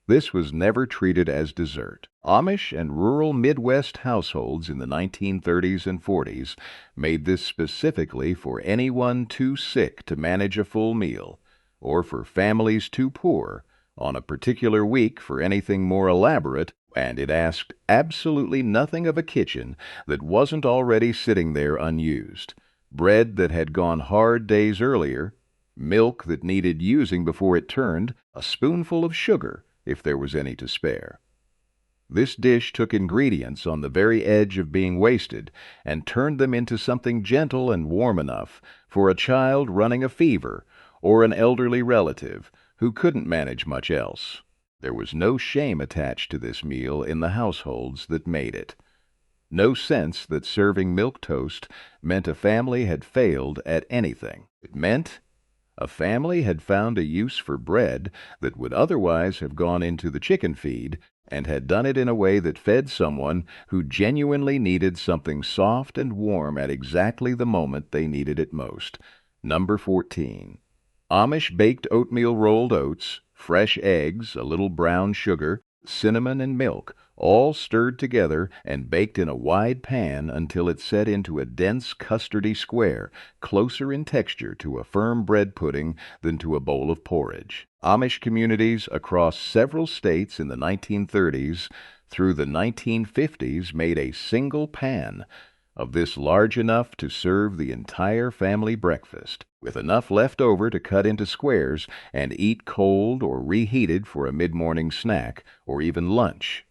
This was never treated as dessert. Amish and rural Midwest households in the 1930s and 40s made this specifically for anyone too sick to manage a full meal, or for families too poor on a particular week for anything more elaborate, and it asked absolutely nothing of a kitchen that wasn't already sitting there unused. Bread that had gone hard days earlier, milk that needed using before it turned, a spoonful of sugar, if there was any to spare. This dish took ingredients on the very edge of being wasted and turned them into something gentle and warm enough for a child running a fever or an elderly relative who couldn't manage much else. There was no shame attached to this meal in the households that made it. No sense that serving milk toast meant a family had failed at anything. It meant a family had found a use for bread that would otherwise have gone into the chicken feed, and had done it in a way that fed someone who genuinely needed something soft and warm at exactly the moment they needed it most. Number 14. Amish baked oatmeal rolled oats, fresh eggs, a little brown sugar, cinnamon, and milk, all stirred together and baked in a wide pan until it set into a dense custardy square, closer in texture to a firm bread pudding than to a bowl of porridge. Amish communities across several states in the 1930s through the 1950s made a single pan of this large enough to serve the entire family breakfast, with enough left over to cut into squares and eat cold or reheated for a mid-morning snack or even lunch.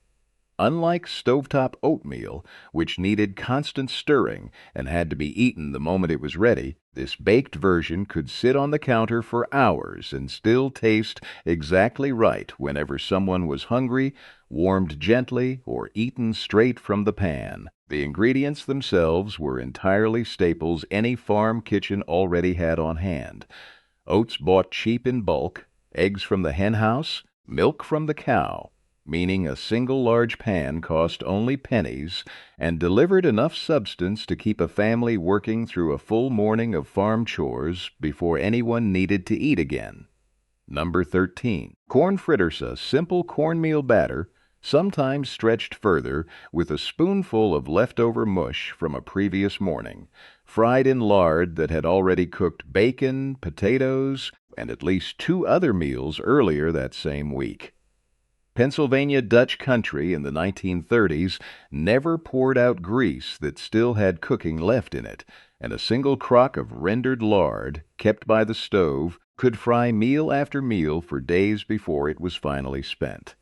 Unlike stovetop oatmeal, which needed constant stirring and had to be eaten the moment it was ready, this baked version could sit on the counter for hours and still taste exactly right whenever someone was hungry, warmed gently, or eaten straight from the pan. The ingredients themselves were entirely staples any farm kitchen already had on hand. Oats bought cheap in bulk, eggs from the hen house, milk from the cow. meaning a single large pan cost only pennies and delivered enough substance to keep a family working through a full morning of farm chores before anyone needed to eat again. Number 13. Corn fritters, a simple cornmeal batter, sometimes stretched further with a spoonful of leftover mush from a previous morning, fried in lard that had already cooked bacon, potatoes, and at least 2 other meals earlier that same week. Pennsylvania Dutch country in the 1930s never poured out grease that still had cooking left in it, and a single crock of rendered lard, kept by the stove, could fry meal after meal for days before it was finally spent.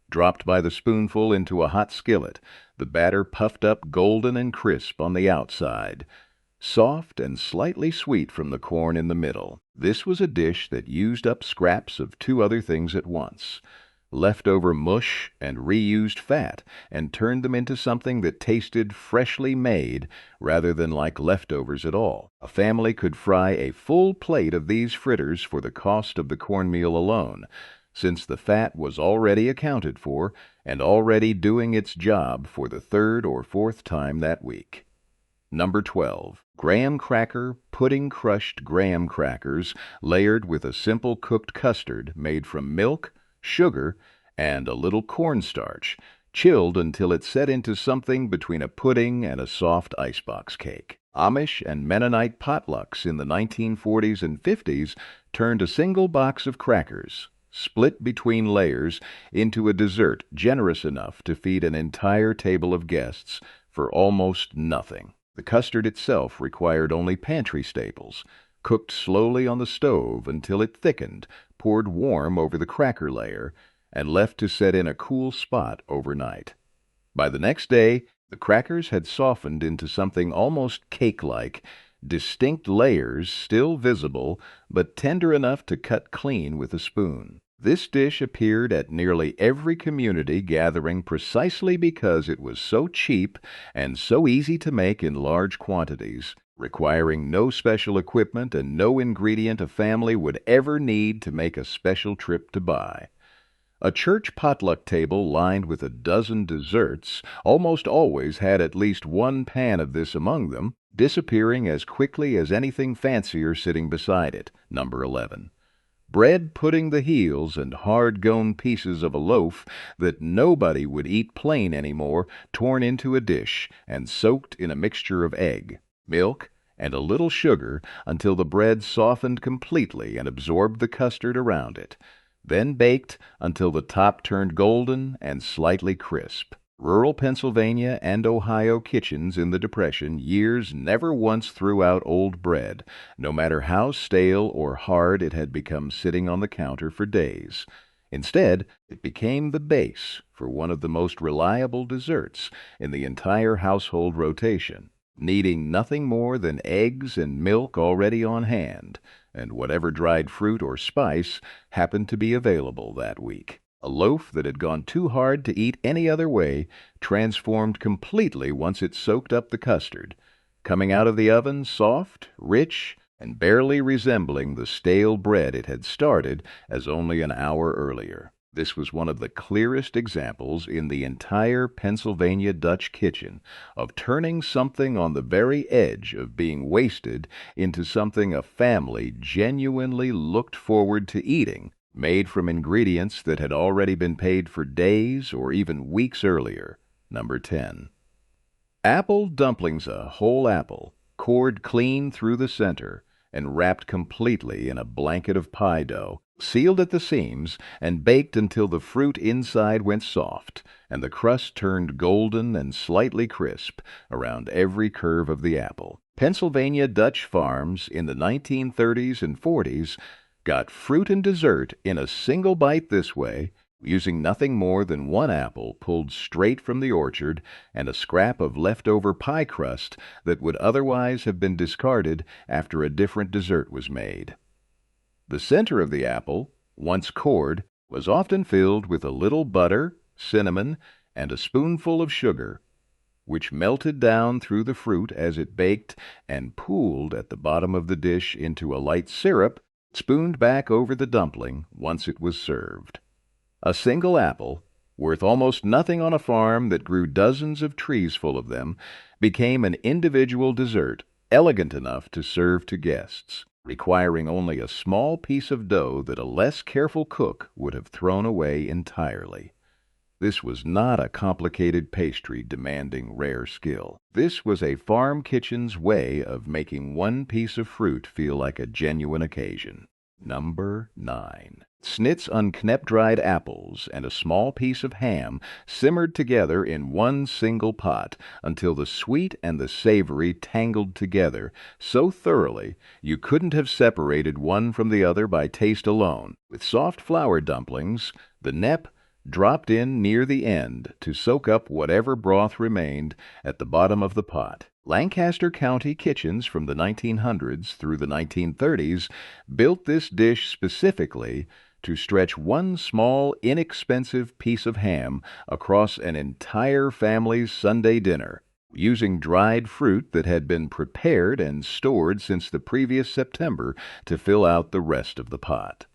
Dropped by the spoonful into a hot skillet, the batter puffed up golden and crisp on the outside, soft and slightly sweet from the corn in the middle. This was a dish that used up scraps of 2 other things at once: leftover mush and reused fat, and turned them into something that tasted freshly made rather than like leftovers at all. A family could fry a full plate of these fritters for the cost of the cornmeal alone, since the fat was already accounted for and already doing its job for the 3rd or 4th time that week. Number 12. Graham cracker pudding, crushed graham crackers layered with a simple cooked custard made from milk, sugar, and a little cornstarch, chilled until it set into something between a pudding and a soft icebox cake. Amish and Mennonite potlucks in the 1940s and 50s turned a single box of crackers, split between layers, into a dessert generous enough to feed an entire table of guests for almost nothing. The custard itself required only pantry staples, cooked slowly on the stove until it thickened, poured warm over the cracker layer, and left to set in a cool spot overnight. By the next day, the crackers had softened into something almost cake-like, distinct layers still visible, but tender enough to cut clean with a spoon. This dish appeared at nearly every community gathering precisely because it was so cheap and so easy to make in large quantities, requiring no special equipment and no ingredient a family would ever need to make a special trip to buy. A church potluck table lined with a dozen desserts almost always had at least 1 pan of this among them, disappearing as quickly as anything fancier sitting beside it. Number 11. Bread pudding, the heels and hard-gone pieces of a loaf that nobody would eat plain anymore, torn into a dish and soaked in a mixture of egg, milk, and a little sugar until the bread softened completely and absorbed the custard around it, then baked until the top turned golden and slightly crisp. Rural Pennsylvania and Ohio kitchens in the Depression years never once threw out old bread, no matter how stale or hard it had become sitting on the counter for days. Instead, it became the base for one of the most reliable desserts in the entire household rotation, needing nothing more than eggs and milk already on hand, and whatever dried fruit or spice happened to be available that week. A loaf that had gone too hard to eat any other way transformed completely once it soaked up the custard, coming out of the oven soft, rich, and barely resembling the stale bread it had started as only an hour earlier. This was one of the clearest examples in the entire Pennsylvania Dutch kitchen of turning something on the very edge of being wasted into something a family genuinely looked forward to eating, made from ingredients that had already been paid for days or even weeks earlier. Number 10. Apple dumplings, a whole apple, cored clean through the center and wrapped completely in a blanket of pie dough, sealed at the seams and baked until the fruit inside went soft and the crust turned golden and slightly crisp around every curve of the apple. Pennsylvania Dutch farms in the 1930s and 40s got fruit and dessert in a single bite this way, using nothing more than 1 apple pulled straight from the orchard and a scrap of leftover pie crust that would otherwise have been discarded after a different dessert was made. The center of the apple, once cored, was often filled with a little butter, cinnamon, and a spoonful of sugar, which melted down through the fruit as it baked and pooled at the bottom of the dish into a light syrup, spooned back over the dumpling once it was served. A single apple, worth almost nothing on a farm that grew dozens of trees full of them, became an individual dessert, elegant enough to serve to guests, requiring only a small piece of dough that a less careful cook would have thrown away entirely. This was not a complicated pastry demanding rare skill. This was a farm kitchen's way of making one piece of fruit feel like a genuine occasion. Number 9. Snit's unknept dried apples and a small piece of ham simmered together in one single pot until the sweet and the savory tangled together so thoroughly you couldn't have separated one from the other by taste alone. With soft flour dumplings, the nep dropped in near the end to soak up whatever broth remained at the bottom of the pot. Lancaster County kitchens from the 1900s through the 1930s built this dish specifically to stretch one small, inexpensive piece of ham across an entire family's Sunday dinner, using dried fruit that had been prepared and stored since the previous September to fill out the rest of the pot.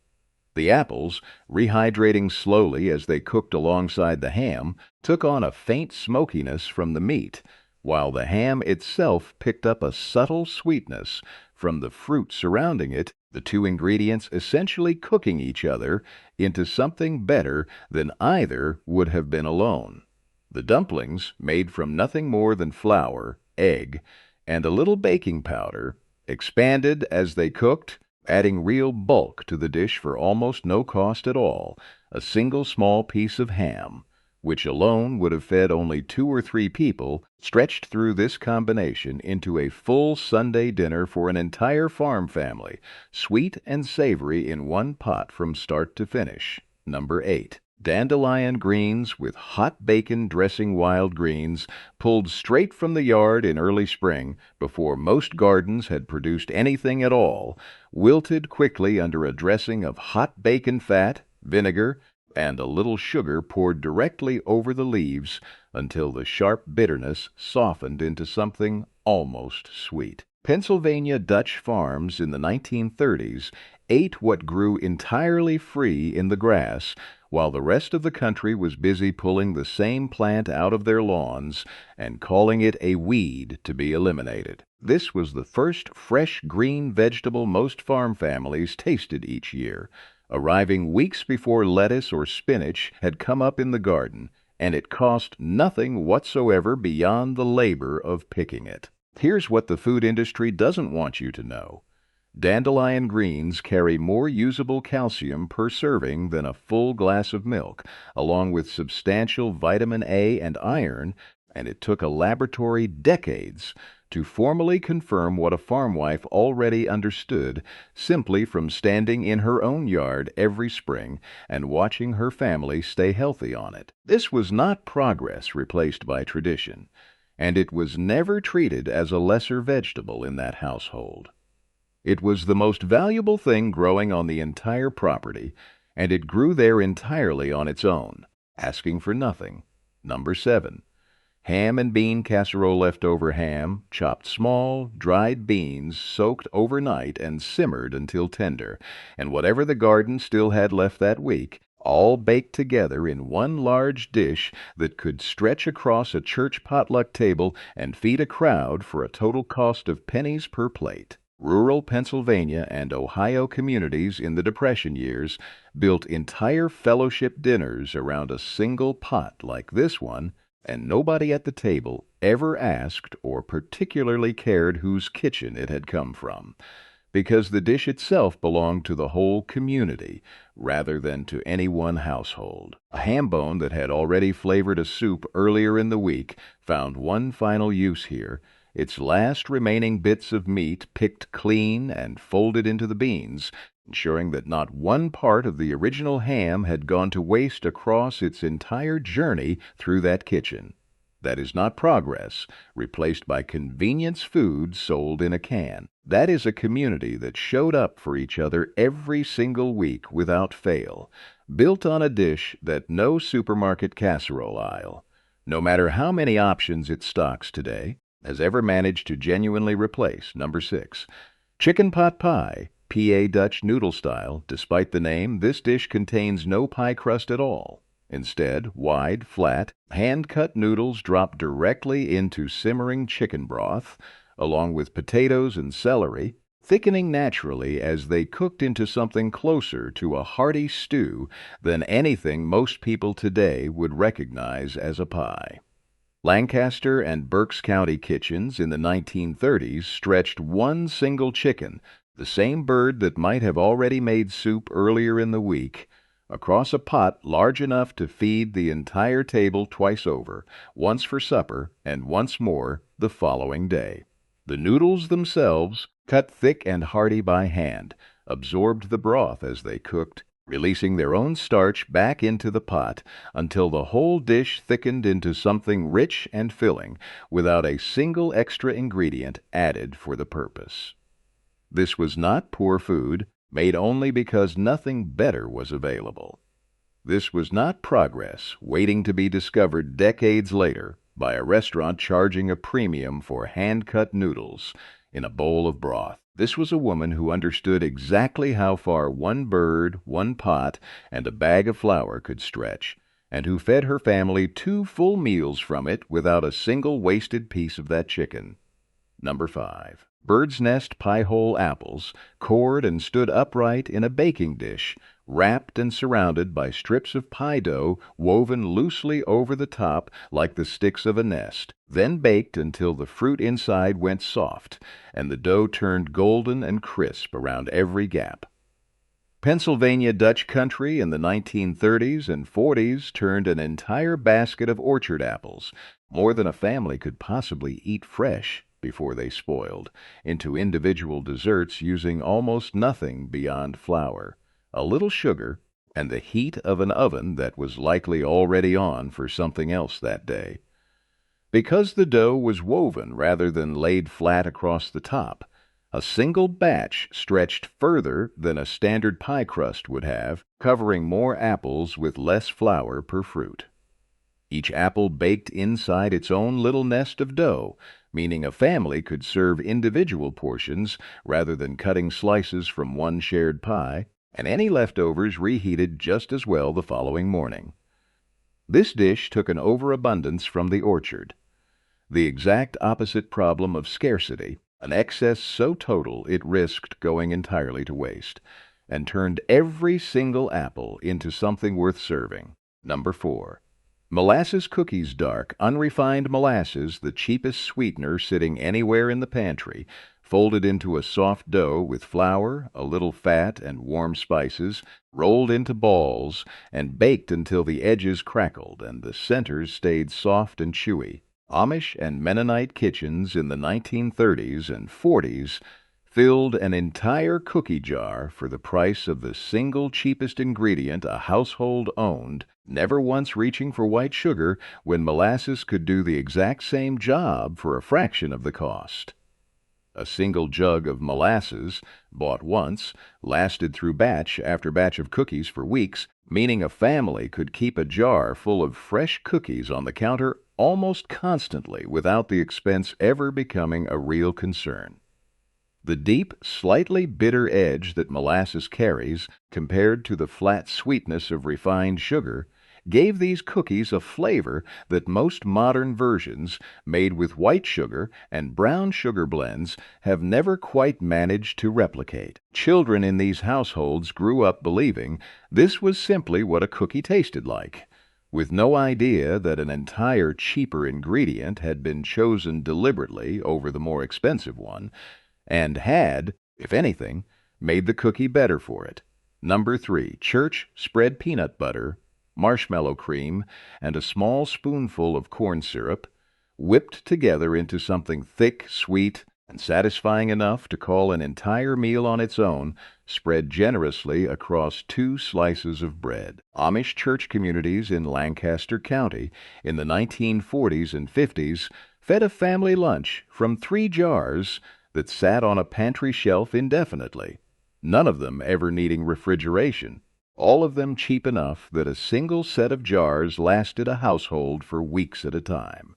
The apples, rehydrating slowly as they cooked alongside the ham, took on a faint smokiness from the meat, while the ham itself picked up a subtle sweetness from the fruit surrounding it, the two ingredients essentially cooking each other into something better than either would have been alone. The dumplings, made from nothing more than flour, egg, and a little baking powder, expanded as they cooked, adding real bulk to the dish for almost no cost at all, a single small piece of ham, which alone would have fed only 2 or 3 people, stretched through this combination into a full Sunday dinner for an entire farm family, sweet and savory in one pot from start to finish. Number 8. Dandelion greens with hot bacon dressing wild greens, pulled straight from the yard in early spring, before most gardens had produced anything at all, wilted quickly under a dressing of hot bacon fat, vinegar, and a little sugar poured directly over the leaves until the sharp bitterness softened into something almost sweet. Pennsylvania Dutch farms in the 1930s ate what grew entirely free in the grass, while the rest of the country was busy pulling the same plant out of their lawns and calling it a weed to be eliminated. This was the first fresh green vegetable most farm families tasted each year, arriving weeks before lettuce or spinach had come up in the garden, and it cost nothing whatsoever beyond the labor of picking it. Here's what the food industry doesn't want you to know. Dandelion greens carry more usable calcium per serving than a full glass of milk, along with substantial vitamin A and iron, and it took a laboratory decades to formally confirm what a farm wife already understood simply from standing in her own yard every spring and watching her family stay healthy on it. This was not progress replaced by tradition, and it was never treated as a lesser vegetable in that household. It was the most valuable thing growing on the entire property, and it grew there entirely on its own, asking for nothing. Number 7. Ham and bean casserole leftover ham, chopped small, dried beans soaked overnight and simmered until tender, and whatever the garden still had left that week, all baked together in one large dish that could stretch across a church potluck table and feed a crowd for a total cost of pennies per plate. Rural Pennsylvania and Ohio communities in the Depression years built entire fellowship dinners around a single pot like this one, and nobody at the table ever asked or particularly cared whose kitchen it had come from, because the dish itself belonged to the whole community rather than to any one household. A ham bone that had already flavored a soup earlier in the week found one final use here, its last remaining bits of meat picked clean and folded into the beans, ensuring that not one part of the original ham had gone to waste across its entire journey through that kitchen. That is not progress, replaced by convenience food sold in a can. That is a community that showed up for each other every single week without fail, built on a dish that no supermarket casserole aisle, no matter how many options it stocks today, has ever managed to genuinely replace. Number 6. Chicken pot pie, PA Dutch noodle style. Despite the name, this dish contains no pie crust at all. Instead, wide, flat, hand-cut noodles dropped directly into simmering chicken broth, along with potatoes and celery, thickening naturally as they cooked into something closer to a hearty stew than anything most people today would recognize as a pie. Lancaster and Berks County kitchens in the 1930s stretched one single chicken, the same bird that might have already made soup earlier in the week, across a pot large enough to feed the entire table twice over, once for supper and once more the following day. The noodles themselves, cut thick and hearty by hand, absorbed the broth as they cooked, releasing their own starch back into the pot until the whole dish thickened into something rich and filling without a single extra ingredient added for the purpose. This was not poor food, made only because nothing better was available. This was not progress waiting to be discovered decades later by a restaurant charging a premium for hand-cut noodles in a bowl of broth. This was a woman who understood exactly how far one bird, one pot, and a bag of flour could stretch, and who fed her family 2 full meals from it without a single wasted piece of that chicken. Number 5. Bird's nest pie-hole apples, cored and stood upright in a baking dish, wrapped and surrounded by strips of pie dough woven loosely over the top like the sticks of a nest, then baked until the fruit inside went soft and the dough turned golden and crisp around every gap. Pennsylvania Dutch country in the 1930s and 40s turned an entire basket of orchard apples, more than a family could possibly eat fresh before they spoiled, into individual desserts using almost nothing beyond flour, a little sugar, and the heat of an oven that was likely already on for something else that day. Because the dough was woven rather than laid flat across the top, a single batch stretched further than a standard pie crust would have, covering more apples with less flour per fruit. Each apple baked inside its own little nest of dough, meaning a family could serve individual portions rather than cutting slices from one shared pie, and any leftovers reheated just as well the following morning. This dish took an overabundance from the orchard, the exact opposite problem of scarcity, an excess so total it risked going entirely to waste, and turned every single apple into something worth serving. Number 4. Molasses cookies dark, unrefined molasses, the cheapest sweetener sitting anywhere in the pantry, folded into a soft dough with flour, a little fat, and warm spices, rolled into balls, and baked until the edges crackled and the centers stayed soft and chewy. Amish and Mennonite kitchens in the 1930s and 40s filled an entire cookie jar for the price of the single cheapest ingredient a household owned, never once reaching for white sugar when molasses could do the exact same job for a fraction of the cost. A single jug of molasses, bought once, lasted through batch after batch of cookies for weeks, meaning a family could keep a jar full of fresh cookies on the counter almost constantly without the expense ever becoming a real concern. The deep, slightly bitter edge that molasses carries, compared to the flat sweetness of refined sugar, gave these cookies a flavor that most modern versions, made with white sugar and brown sugar blends, have never quite managed to replicate. Children in these households grew up believing this was simply what a cookie tasted like, with no idea that an entire cheaper ingredient had been chosen deliberately over the more expensive one, and had, if anything, made the cookie better for it. Number 3, church spread peanut butter, marshmallow cream, and a small spoonful of corn syrup, whipped together into something thick, sweet, and satisfying enough to call an entire meal on its own, spread generously across 2 slices of bread. Amish church communities in Lancaster County in the 1940s and 50s fed a family lunch from 3 jars that sat on a pantry shelf indefinitely, none of them ever needing refrigeration, all of them cheap enough that a single set of jars lasted a household for weeks at a time.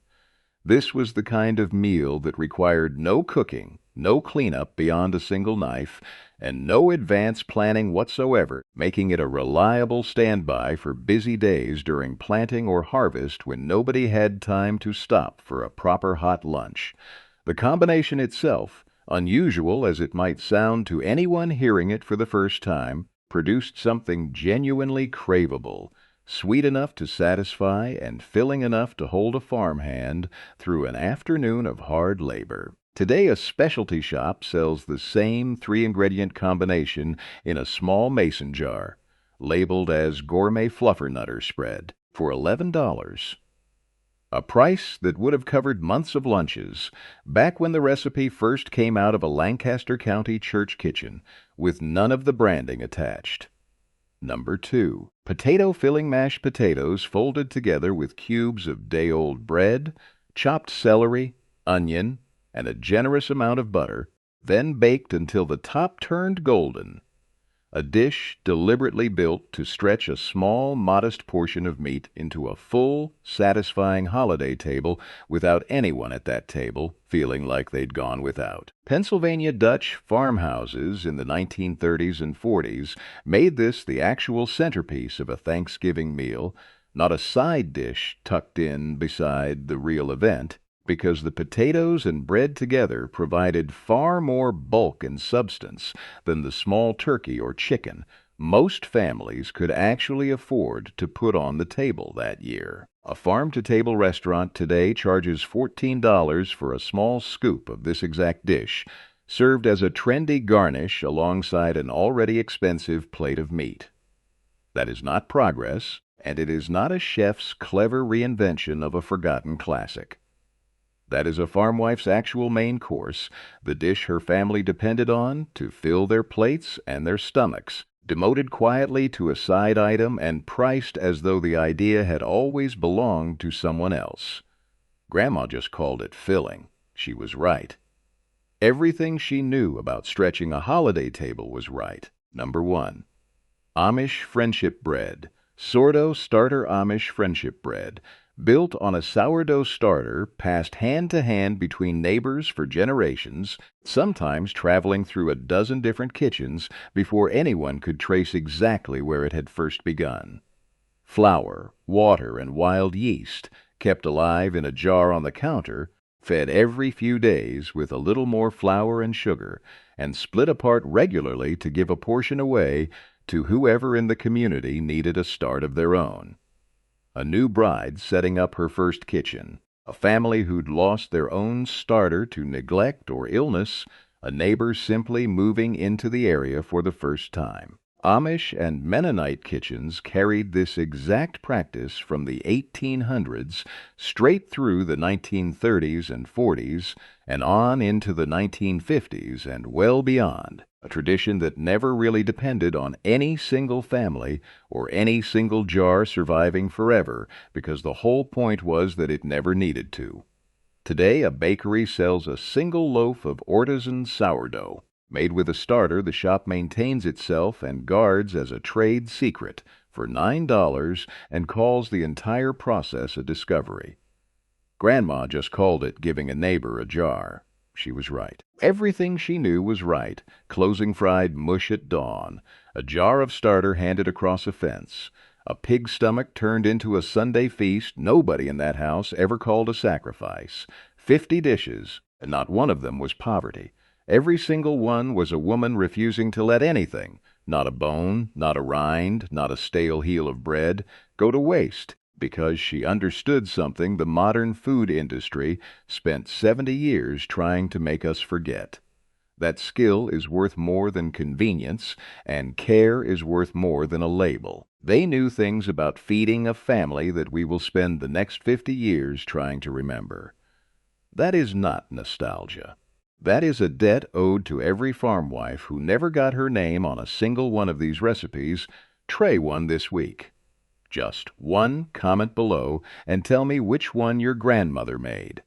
This was the kind of meal that required no cooking, no cleanup beyond a single knife, and no advance planning whatsoever, making it a reliable standby for busy days during planting or harvest when nobody had time to stop for a proper hot lunch. The combination itself, unusual as it might sound to anyone hearing it for the first time, produced something genuinely craveable, sweet enough to satisfy and filling enough to hold a farmhand through an afternoon of hard labor. Today, a specialty shop sells the same three-ingredient combination in a small mason jar, labeled as Gourmet Fluffernutter Spread, for $11. A price that would have covered months of lunches back when the recipe first came out of a Lancaster County church kitchen, with none of the branding attached. Number 2. Potato filling mashed potatoes folded together with cubes of day-old bread, chopped celery, onion, and a generous amount of butter, then baked until the top turned golden. A dish deliberately built to stretch a small, modest portion of meat into a full, satisfying holiday table without anyone at that table feeling like they'd gone without. Pennsylvania Dutch farmhouses in the 1930s and 40s made this the actual centerpiece of a Thanksgiving meal, not a side dish tucked in beside the real event, because the potatoes and bread together provided far more bulk and substance than the small turkey or chicken most families could actually afford to put on the table that year. A farm-to-table restaurant today charges $14 for a small scoop of this exact dish, served as a trendy garnish alongside an already expensive plate of meat. That is not progress, and it is not a chef's clever reinvention of a forgotten classic. That is a farm wife's actual main course, the dish her family depended on to fill their plates and their stomachs, demoted quietly to a side item and priced as though the idea had always belonged to someone else. Grandma just called it filling. She was right. Everything she knew about stretching a holiday table was right. Number 1. Amish Friendship Bread. Sourdough Starter Amish Friendship Bread. Built on a sourdough starter passed hand to hand between neighbors for generations, sometimes traveling through a dozen different kitchens before anyone could trace exactly where it had first begun. Flour, water, and wild yeast, kept alive in a jar on the counter, fed every few days with a little more flour and sugar, and split apart regularly to give a portion away to whoever in the community needed a start of their own. A new bride setting up her first kitchen, a family who'd lost their own starter to neglect or illness, a neighbor simply moving into the area for the first time. Amish and Mennonite kitchens carried this exact practice from the 1800s straight through the 1930s and 40s and on into the 1950s and well beyond, a tradition that never really depended on any single family or any single jar surviving forever, because the whole point was that it never needed to. Today, a bakery sells a single loaf of artisan sourdough. Made with a starter, the shop maintains itself and guards as a trade secret for $9 and calls the entire process a discovery. Grandma just called it giving a neighbor a jar. She was right. Everything she knew was right. Closing fried mush at dawn, a jar of starter handed across a fence, a pig stomach turned into a Sunday feast nobody in that house ever called a sacrifice, 50 dishes, and not one of them was poverty. Every single one was a woman refusing to let anything, not a bone, not a rind, not a stale heel of bread, go to waste, because she understood something the modern food industry spent 70 years trying to make us forget. That skill is worth more than convenience, and care is worth more than a label. They knew things about feeding a family that we will spend the next 50 years trying to remember. That is not nostalgia. That is a debt owed to every farm wife who never got her name on a single one of these recipes. Try one this week. Just one comment below and tell me which one your grandmother made.